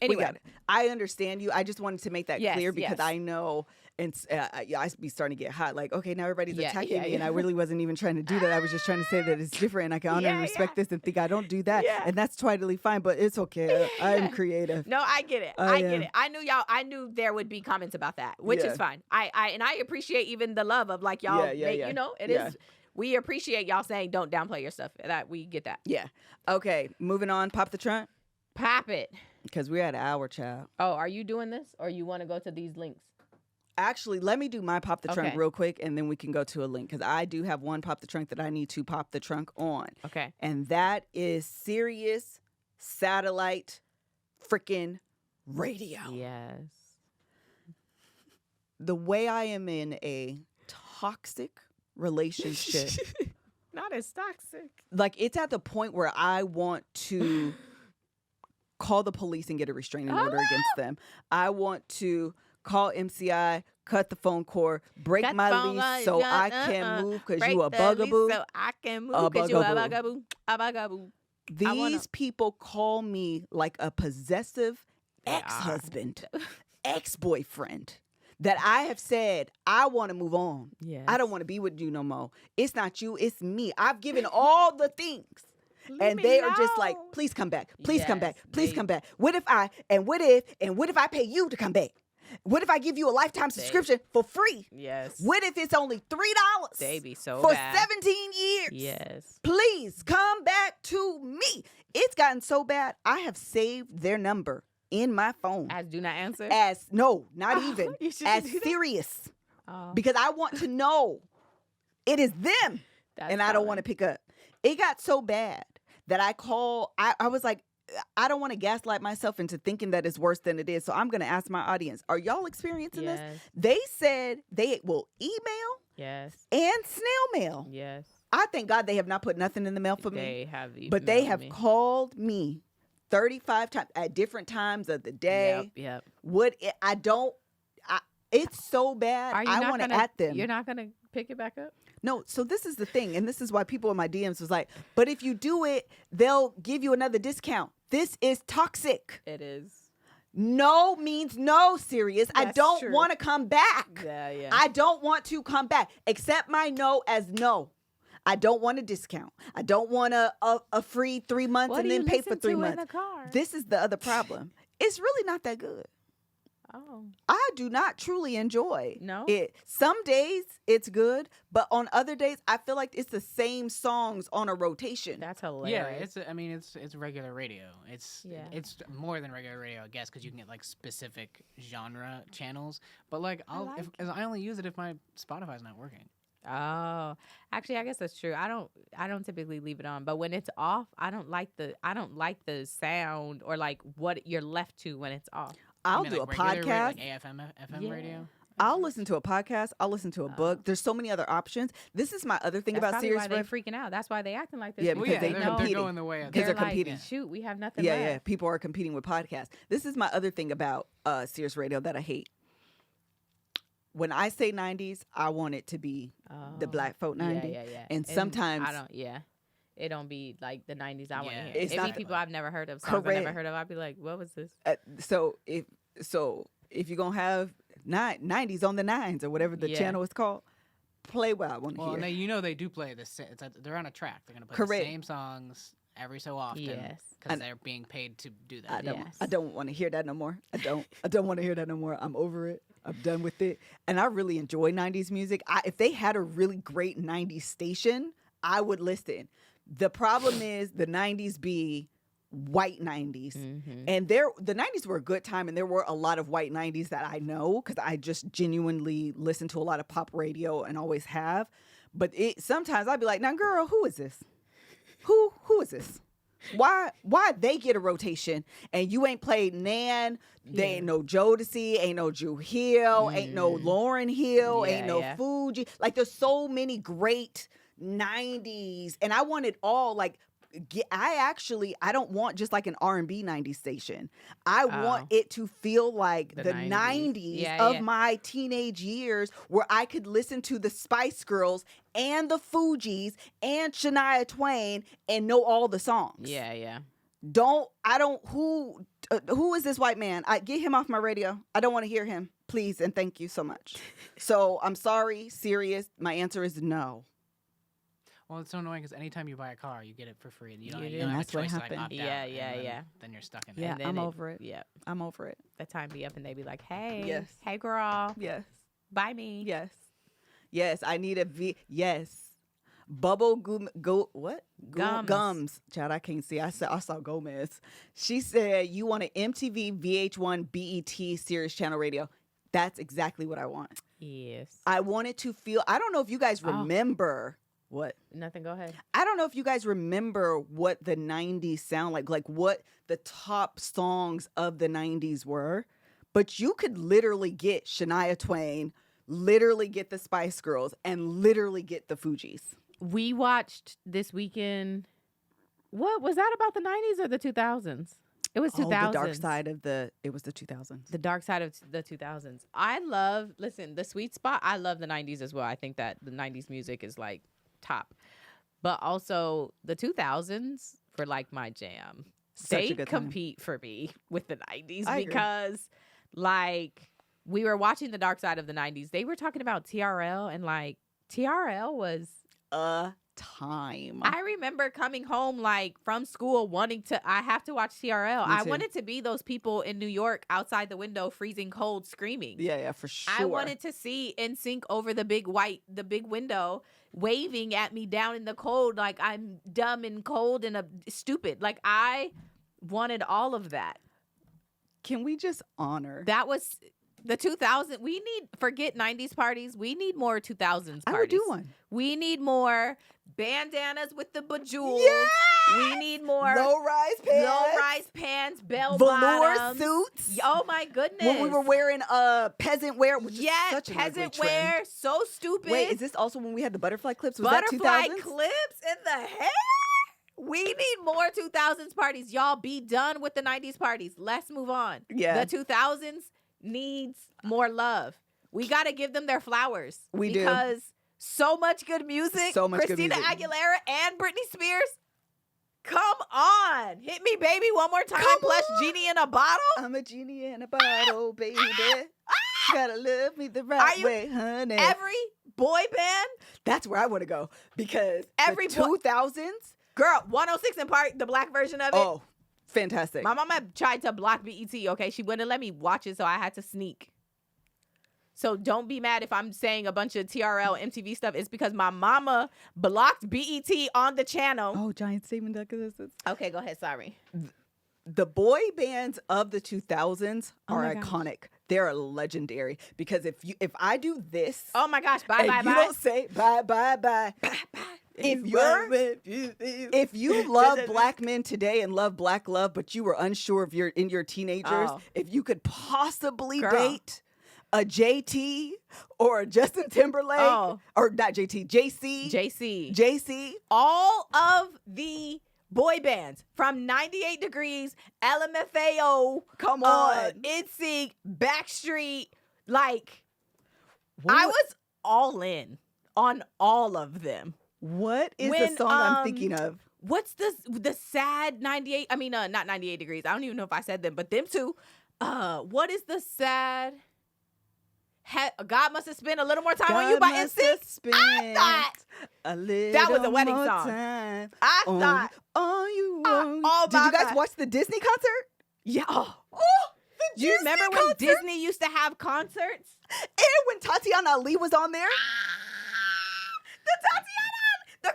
Anyway. We got it. I understand you. I just wanted to make that clear because I know, and I be starting to get hot. Like, okay, now everybody's attacking me, and I really wasn't even trying to do that. I was just trying to say that it's different, and I can honor and respect this, and think I don't do that, and that's totally fine. But it's okay. I'm creative. No, I get it. I get it. I knew y'all. I knew there would be comments about that, which is fine. I appreciate even the love of like y'all. You know, it is. We appreciate y'all saying don't downplay your stuff. That we get that. Yeah. Okay. Moving on. Pop the trunk. Pop it. Because we're at an hour, child. Oh, are you doing this, or you want to go to these links? Actually, let me do my pop the trunk real quick, and then we can go to a link because I do have one pop the trunk that I need to pop the trunk on. Okay. And that is Sirius Satellite freaking Radio. Yes. The way I am in a toxic relationship. Not as toxic. Like, it's at the point where I want to call the police and get a restraining order against them. I want to call MCI, cut the phone cord, break my lease so I can move because you a bugaboo. So I can move because you a bugaboo. A bugaboo. These people call me like a possessive ex-husband, ex-boyfriend. That I have said, I want to move on. Yes. I don't want to be with you no more. It's not you, it's me. I've given all the things. And they are just like, please come back. Please come back. Please come back. What if I pay you to come back? What if I give you a lifetime subscription for free? Yes. What if it's only $3? They be so for bad. 17 years. Yes. Please come back to me. It's gotten so bad. I have saved their number in my phone. As do not answer? No, not even. As serious. Because I want to know it is them. And I don't want to pick up. It got so bad that I was like, I don't want to gaslight myself into thinking that it's worse than it is. So I'm going to ask my audience, are y'all experiencing this? They said they will email and snail mail. Yes. I thank God they have not put nothing in the mail for me. They have but they have called me 35 times at different times of the day. Yep. It's so bad. I want to at them. You're not going to pick it back up? No, so this is the thing, and this is why people in my DMs was like, but if you do it, they'll give you another discount. This is toxic. It is. No means no, Sirius. I don't want to come back. Yeah. I don't want to come back. Accept my no as no. I don't want a discount. I don't want a free 3 months and then pay for 3 months. In the car? This is the other problem. It's really not that good. Oh. I do not truly enjoy it. Some days it's good, but on other days I feel like it's the same songs on a rotation. That's hilarious. Yeah, it's regular radio. It's more than regular radio, I guess, because you can get like specific genre channels. But like, I only use it if my Spotify's not working. Oh, actually, I guess that's true. I don't typically leave it on, but when it's off, I don't like the sound or like what you're left to when it's off. I'll do a podcast. Like AFM, FM radio? I'll listen to a podcast. I'll listen to a book. There's so many other options. This is my other thing about Sirius. That's why they're freaking out. That's why they acting like this. Yeah, because they're going the way of because they're competing. Shoot, we have nothing left. Yeah. People are competing with podcasts. This is my other thing about Sirius Radio that I hate. When I say 90s, I want it to be the Black folk 90s. Yeah. And sometimes it don't be like the 90s I want to hear. It's it be people I've never heard of, songs I've never heard of. I'd be like, what was this? So if you're going to have 90s on the 9s or whatever the channel is called, play what I want to hear. Well, they do play this. They're on a track. They're going to play the same songs every so often. Yes. Because they're being paid to do that. I don't want to hear that no more. I don't want to hear that no more. I'm over it. I'm done with it. And I really enjoy 90s music. If they had a really great 90s station, I would listen. The problem is the 90s be white 90s. Mm-hmm. And the 90s were a good time, and there were a lot of white 90s that I know because I just genuinely listen to a lot of pop radio and always have. But sometimes I'd be like, now girl, who is this? Who is this? Why they get a rotation and you ain't played Nan? They ain't no Jodeci, ain't no Drew Hill, ain't no Lauryn Hill, ain't no Fuji. Like there's so many great 90s, and I want it all. Like I don't want just like an R&B 90s station. I want it to feel like the 90s of my teenage years, where I could listen to the Spice Girls and the Fugees and Shania Twain and know all the songs. Yeah. Who is this white man? Get him off my radio. I don't want to hear him. Please and thank you so much. So I'm sorry, serious. My answer is no. Well, it's so annoying because anytime you buy a car, you get it for free. You don't And have a that's what choice to like happened. opt out. Yeah. Then you're stuck in Yeah, it. I'm over it. Yeah. I'm over it. The time be up and they be like, hey. Yes. Hey, girl. Yes. Buy me. Yes. Yes. I need a Yes. Bubble what? Gums. Child, I can't see. I saw Gomez. She said, you want an MTV, VH1, BET Sirius Channel Radio. That's exactly what I want. Yes. I want it to feel, I don't know if you guys remember. What? Nothing. Go ahead. I don't know if you guys remember what the 90s sound like what the top songs of the 90s were, but you could literally get Shania Twain, literally get the Spice Girls, and literally get the Fugees. We watched this weekend. What was that about the 90s or the 2000s? It was 2000s. The dark side of it was the 2000s. The dark side of the 2000s. Listen, the sweet spot, I love the 90s as well. I think that the 90s music is like top. But also the 2000s for like my jam. Such a good time. Compete for me with the 90s I because like we were watching the dark side of the 90s. They were talking about TRL and like TRL was a time. I remember coming home like from school I have to watch TRL. I wanted to be those people in New York outside the window freezing cold screaming. Yeah, for sure. I wanted to see NSYNC over the big window waving at me down in the cold like I'm dumb and cold and stupid. Like I wanted all of that. Can we just honor? That was the 2000s. Forget 90s parties. We need more 2000s parties. I would do one. We need more bandanas with the bejewels. Yeah! We need more low-rise pants, bell velour bottoms. suits. Oh my goodness. When we were wearing peasant wear, which is such an ugly peasant trend. wear, so stupid. Wait, is this also when we had the butterfly clips? Was butterfly that 2000s? clips in the hair? We need more 2000s parties. Y'all be done with the 90s parties. Let's move on. Yeah. The 2000s needs more love. We got to give them their flowers. We do. Because so much good music. So much good Christina music. Aguilera and Britney Spears. Come on. Hit me, baby, one more time. Plus Genie in a bottle. I'm a genie in a bottle, baby. Gotta love me the right way, honey. Every boy band. That's where I want to go. Because Every the 2000s. Girl, 106 in Park, the black version of it. Oh, fantastic. My mama tried to block BET, okay? She wouldn't let me watch it, so I had to sneak. So don't be mad if I'm saying a bunch of TRL, MTV stuff. It's because my mama blocked BET on the channel. Oh, giant statement duck existence. Okay, go ahead. Sorry. The boy bands of the 2000s Oh are my gosh. iconic. They're legendary. Because if I do this, Oh my gosh. Bye, and bye, you bye. don't say bye, bye, bye. If you love black men today and love black love, but you were unsure if you're in your teenagers, if you could possibly date a JT or a Justin Timberlake, or not JT, JC, All of the boy bands from 98 Degrees, LMFAO, come on, NSYNC, Backstreet, like I was all in on all of them. What is the song I'm thinking of? What's the sad 98? I mean, not 98 Degrees. I don't even know if I said them, but them two. What is the sad? God must have spent a little more time on you by NSYNC. I thought that was a wedding song. I thought. Oh, you. Oh Did you guys watch the Disney concert? Yeah. Oh, Do you remember when Disney used to have concerts? And when Tatiana Ali was on there? The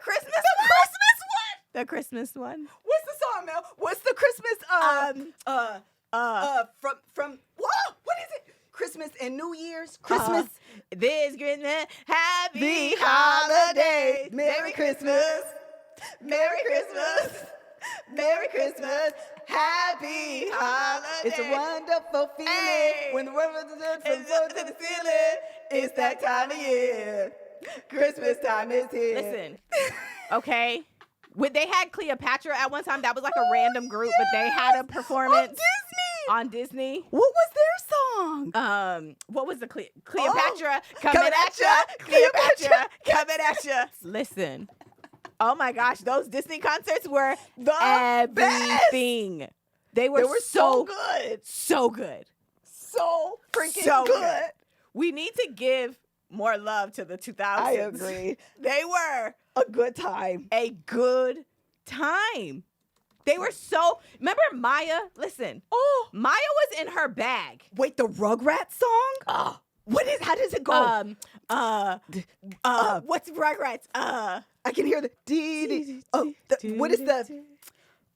Christmas one. What's the song, Mel? What's the Christmas? From what is it? Christmas and New Year's. Christmas. This Christmas, happy The holidays. holidays. Merry Christmas. Merry Christmas. Merry Christmas, Happy Holidays. It's a wonderful feeling when the world is good from floor to the ceiling. It's that time of year. Christmas time is here. Listen, okay. They had Cleopatra at one time. That was like a random group, but they had a performance on Disney. What was their song? What was the Cleopatra coming at ya? Cleopatra coming at ya. Listen. Oh my gosh, those Disney concerts were everything. They were so good. So good. So freaking good. We need to give more love to the 2000s. I agree. They were a good time. A good time. They were so. Remember Maya? Listen. Oh, Maya was in her bag. Wait, the Rugrats song? How does it go? What's Rugrats? I can hear the dee. Oh, what is the?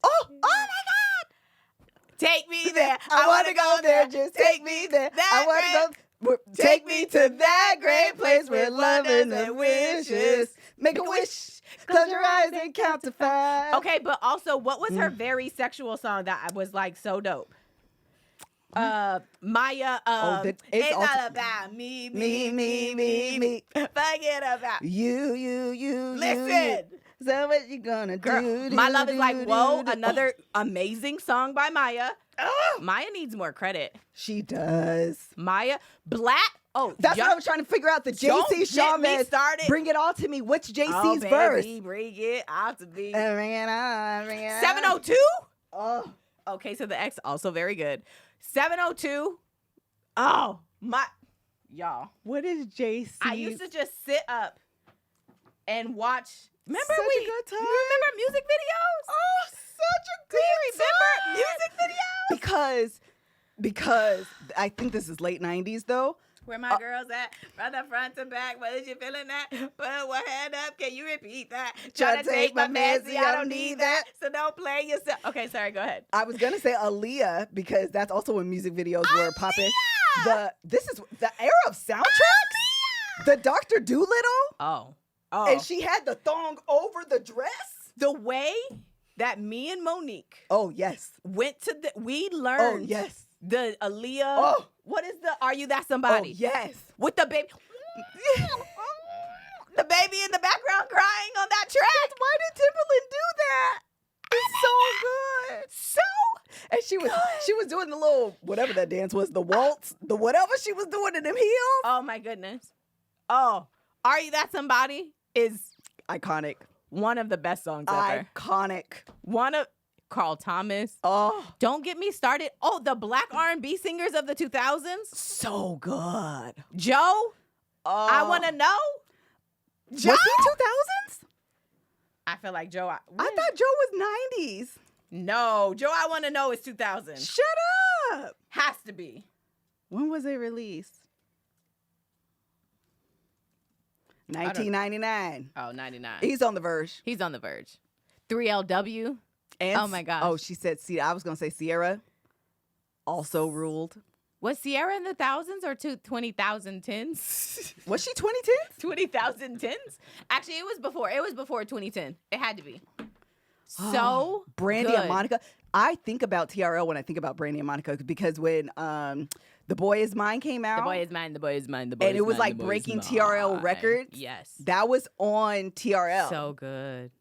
Oh my God! Take me there. I want to go there. Just take me there. I want to go. Take me to that great place where lovers and wishes. Make a wish. Close your eyes and count to 5. Okay, but also, what was her very sexual song that was like so dope? Maya. It's all about me. Forget about you. Listen. So what you gonna do? My Love is Like Whoa, another amazing song by Maya. Maya needs more credit. She does. Maya, Black. Oh, that's what I was trying to figure out. The JC Shawn started. Bring it all to me. What's JC's verse? Bring it out to me. Bring it on. 702. Oh. Okay, so the X also very good. 702. Oh my, y'all. What is JC? I used to just sit up and watch. Remember such a good time. You remember music videos? Oh, such a good time. Remember music videos? Because I think this is late 90s though. Where my girls at? From the front to back. What is you feeling that? Put one hand up. Can you repeat that? Try to take my messy. I don't need that. So don't play yourself. Okay, sorry. Go ahead. I was gonna say Aaliyah because that's also when music videos were popping. This is the era of soundtracks. The Dr. Dolittle. Oh. And she had the thong over the dress. The way that me and Monique. Oh yes. Went to we learned. Oh yes. The Aaliyah. Oh. What is the Are You That Somebody? Oh, yes. With the baby. The baby in the background crying on that track. Why did Timberland do that? It's so good. And she was doing the little whatever that dance was, the waltz, the whatever she was doing in them heels. Oh my goodness. Oh, Are You That Somebody is iconic. One of the best songs ever. Iconic. One of Carl Thomas. Oh, don't get me started. Oh, the black R&B singers of the 2000s. So good. Joe. I want to know. Joe? Was he 2000s? I feel like Joe. I thought Joe was 90s. No, Joe, I want to know is 2000. Shut up. Has to be. When was it released? 1999. Oh, 99. He's on the verge. 3LW. And oh my gosh. Oh, she said, see, I was going to say Sierra also ruled. Was Sierra in the thousands or 2010s? Was she 2010s? 2010s? Actually, it was before. It was before 2010. It had to be. So Brandy good. and Monica. I think about TRL when I think about Brandy and Monica because when The Boy Is Mine came out. The Boy Is Mine, The Boy Is Mine, The Boy Is Mine. And it was like breaking TRL records. Yes. That was on TRL. So good.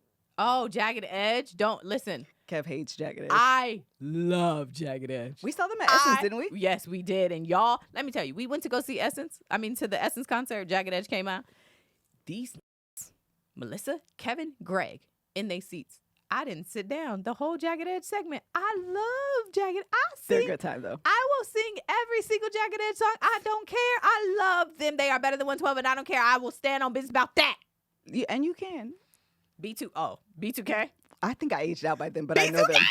Oh, Jagged Edge. Don't listen. Kev hates Jagged Edge. I love Jagged Edge. We saw them at Essence, didn't we? Yes, we did. And y'all, let me tell you, we went to go see Essence. I mean, to the Essence concert. Jagged Edge came out. These Melissa, Kevin, Greg in their seats. I didn't sit down the whole Jagged Edge segment. I love Jagged. They're a good time though. I will sing every single Jagged Edge song. I don't care. I love them. They are better than 112, and I don't care. I will stand on business about that. Yeah, and you can. B2K. I think I aged out by then, but I know them.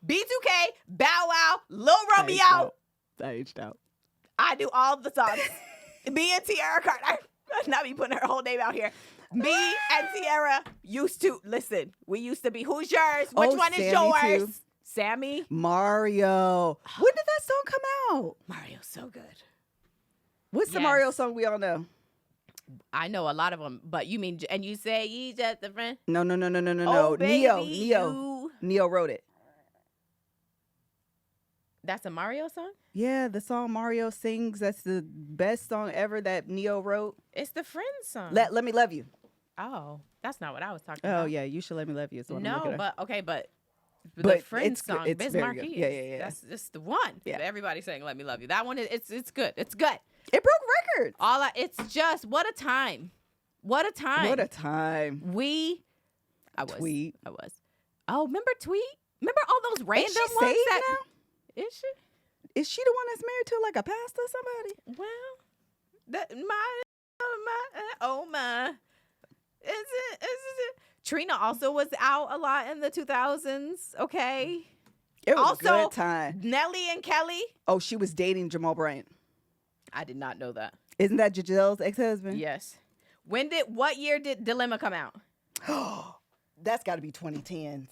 B2K, Bow Wow, Lil Romeo. I aged out. I do all the songs. Me and Tierra Carter. Not me putting her whole name out here. Me and Tierra used to listen. We used to be. Who's yours? Which one is yours? Too. Sammy. Mario. When did that song come out? Mario's so good. What's the Mario song we all know? I know a lot of them, but you mean, and you say he's just a friend? No. Oh, baby, Neo. Neo wrote it. That's a Mario song? Yeah, the song Mario sings. That's the best song ever that Neo wrote. It's the Friends song. Let Me Love You. Oh, that's not what I was talking about. Oh yeah, You Should Let Me Love You. Is the one I'm No, looking at. but okay, but the But Friends it's good. song, It's Biz very good. Marquis. Yeah. That's just the one. Yeah. Everybody's saying "Let Me Love You." That one is it's good. It's good. It broke records. It's just what a time. What a time. What a time. I was. Tweet. I was. Oh, remember Tweet? Remember all those random Is she ones saved that now? Is she? Is she the one that's married to like a pastor or somebody? Well, that my. Is it? Trina also was out a lot in the 2000s. Okay. It was Also, a good time. Nelly and Kelly. Oh, she was dating Jamal Bryant. I did not know that. Isn't that Giselle's ex-husband? Yes. What year did Dilemma come out? That's got to be 2010s.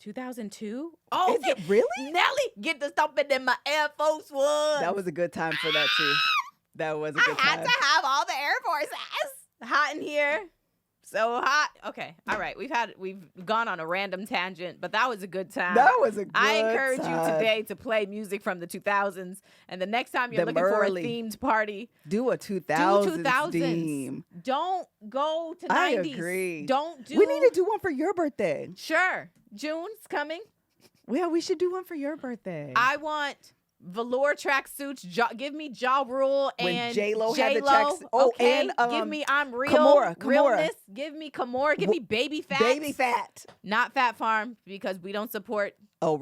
2002? Oh, Is it really? Nelly, get the stomping in my Air Force One. That was a good time for that too. That was a good I had time. to have all the Air Forces. Hot in here. So hot. Okay. All right. We've gone on a random tangent, but that was a good time. That was a good I encourage time. you today to play music from the 2000s. And the next time you're The looking for a Merly. themed party, Do a do 2000s 2000s. theme. Don't go to 90s. I agree. Don't do. We need to do one for your birthday. Sure. June's coming. Well, we should do one for your birthday. I want velour tracksuits. Give me Ja Rule When and J-Lo had the J-Lo. tracks- oh, okay. and, give me I'm Real. Kimora. Realness. Give me Kimora. Give me Baby Fat. Baby Fat. Not Fat Farm because we don't support Oh,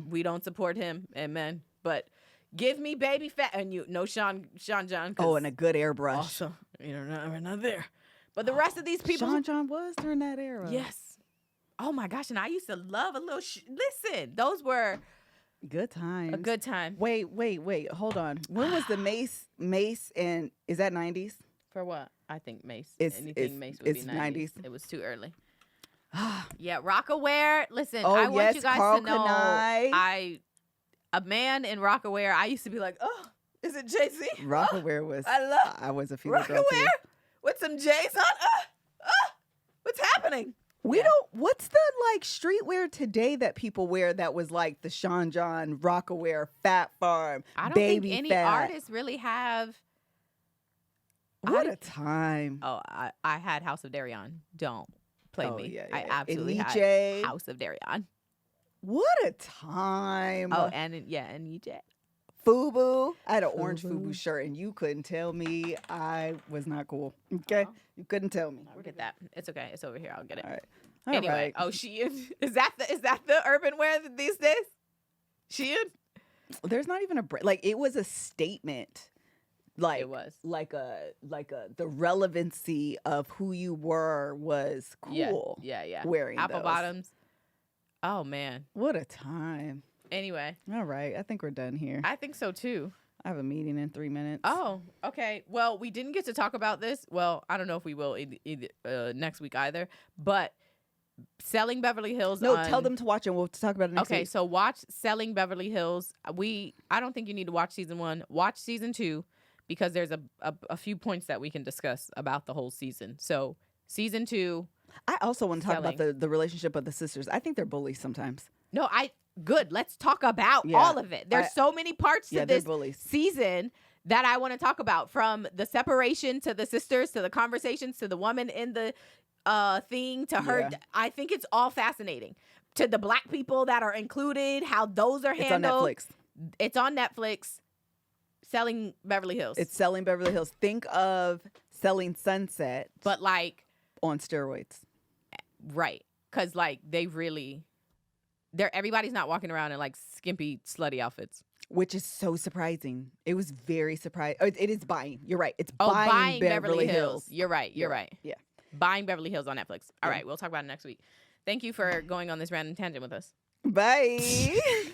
we don't support him. Amen. But give me Baby Fat and Sean John. 'Cause Oh, and a good airbrush. also we're not there. But the rest of these people. Sean John was during that era. Yes. Oh my gosh, and I used to love a little. Listen, those were Good times. a good time. Wait. Hold on. When was the Mace and is that 90s? For what? I think Mace. It's- Anything it's- Mace would it's be 90s. 90s. It was too early. Yeah, Rockaware. Listen, Oh, I want yes, you guys Carl to know Kanai. a man in Rockaware, I used to be like, oh, is it Jay-Z? Rockaware was. I was a female girl too. Rockaware with some J's on. What's happening? We Yeah. don't. What's the like streetwear today that people wear that was like the Sean John Rockaware Fat Farm I don't Baby think any Fat? artists really have. What a time! Oh, I had House of Darion. Don't play me. Yeah, I yeah. absolutely had Eniche. House of Darion. What a time! Oh, and EJ. FUBU. I had an orange FUBU. FUBU shirt, and you couldn't tell me I was not cool. Okay, you couldn't tell me. I'll get that. It's okay. It's over here. I'll get it. All right. Anyway, All right. oh, Shein. Is that the urban wear these days? Shein? There's not even a like. It was a statement. Like It was. like the relevancy of who you were was cool. Yeah. Wearing Apple those. bottoms. Oh man. What a time! Anyway, All right, I think we're done here. I think so too. I have a meeting in 3 minutes. Oh, okay. Well, we didn't get to talk about this. Well, I don't know if we will either next week either. But Selling Beverly Hills. No, on- tell them to watch it. We'll talk about it next Okay, week. so watch Selling Beverly Hills. I don't think you need to watch season 1. Watch season 2 because there's a few points that we can discuss about the whole season. So season 2. I also want to talk about Selling. the relationship of the sisters. I think they're bullies sometimes. No, good. Let's talk about Yeah. all of it. There's so many parts Yeah, to they're this bullies. season that I want to talk about, from the separation to the sisters to the conversations to the woman in the thing to her. Yeah. I think it's all fascinating. To the black people that are included, how those are It's on handled. Netflix. It's on Netflix. Selling Beverly Hills. It's Selling Beverly Hills. Think of Selling Sunset, but like on steroids. right, because like everybody's not walking around in like skimpy slutty outfits. Which is so surprising. It was very surprising. It is buying. You're right. It's Oh, buying Beverly Hills. You're right. You're right. Yeah. Buying Beverly Hills on Netflix. All Yeah. right, we'll talk about it next week. Thank you for going on this random tangent with us. Bye.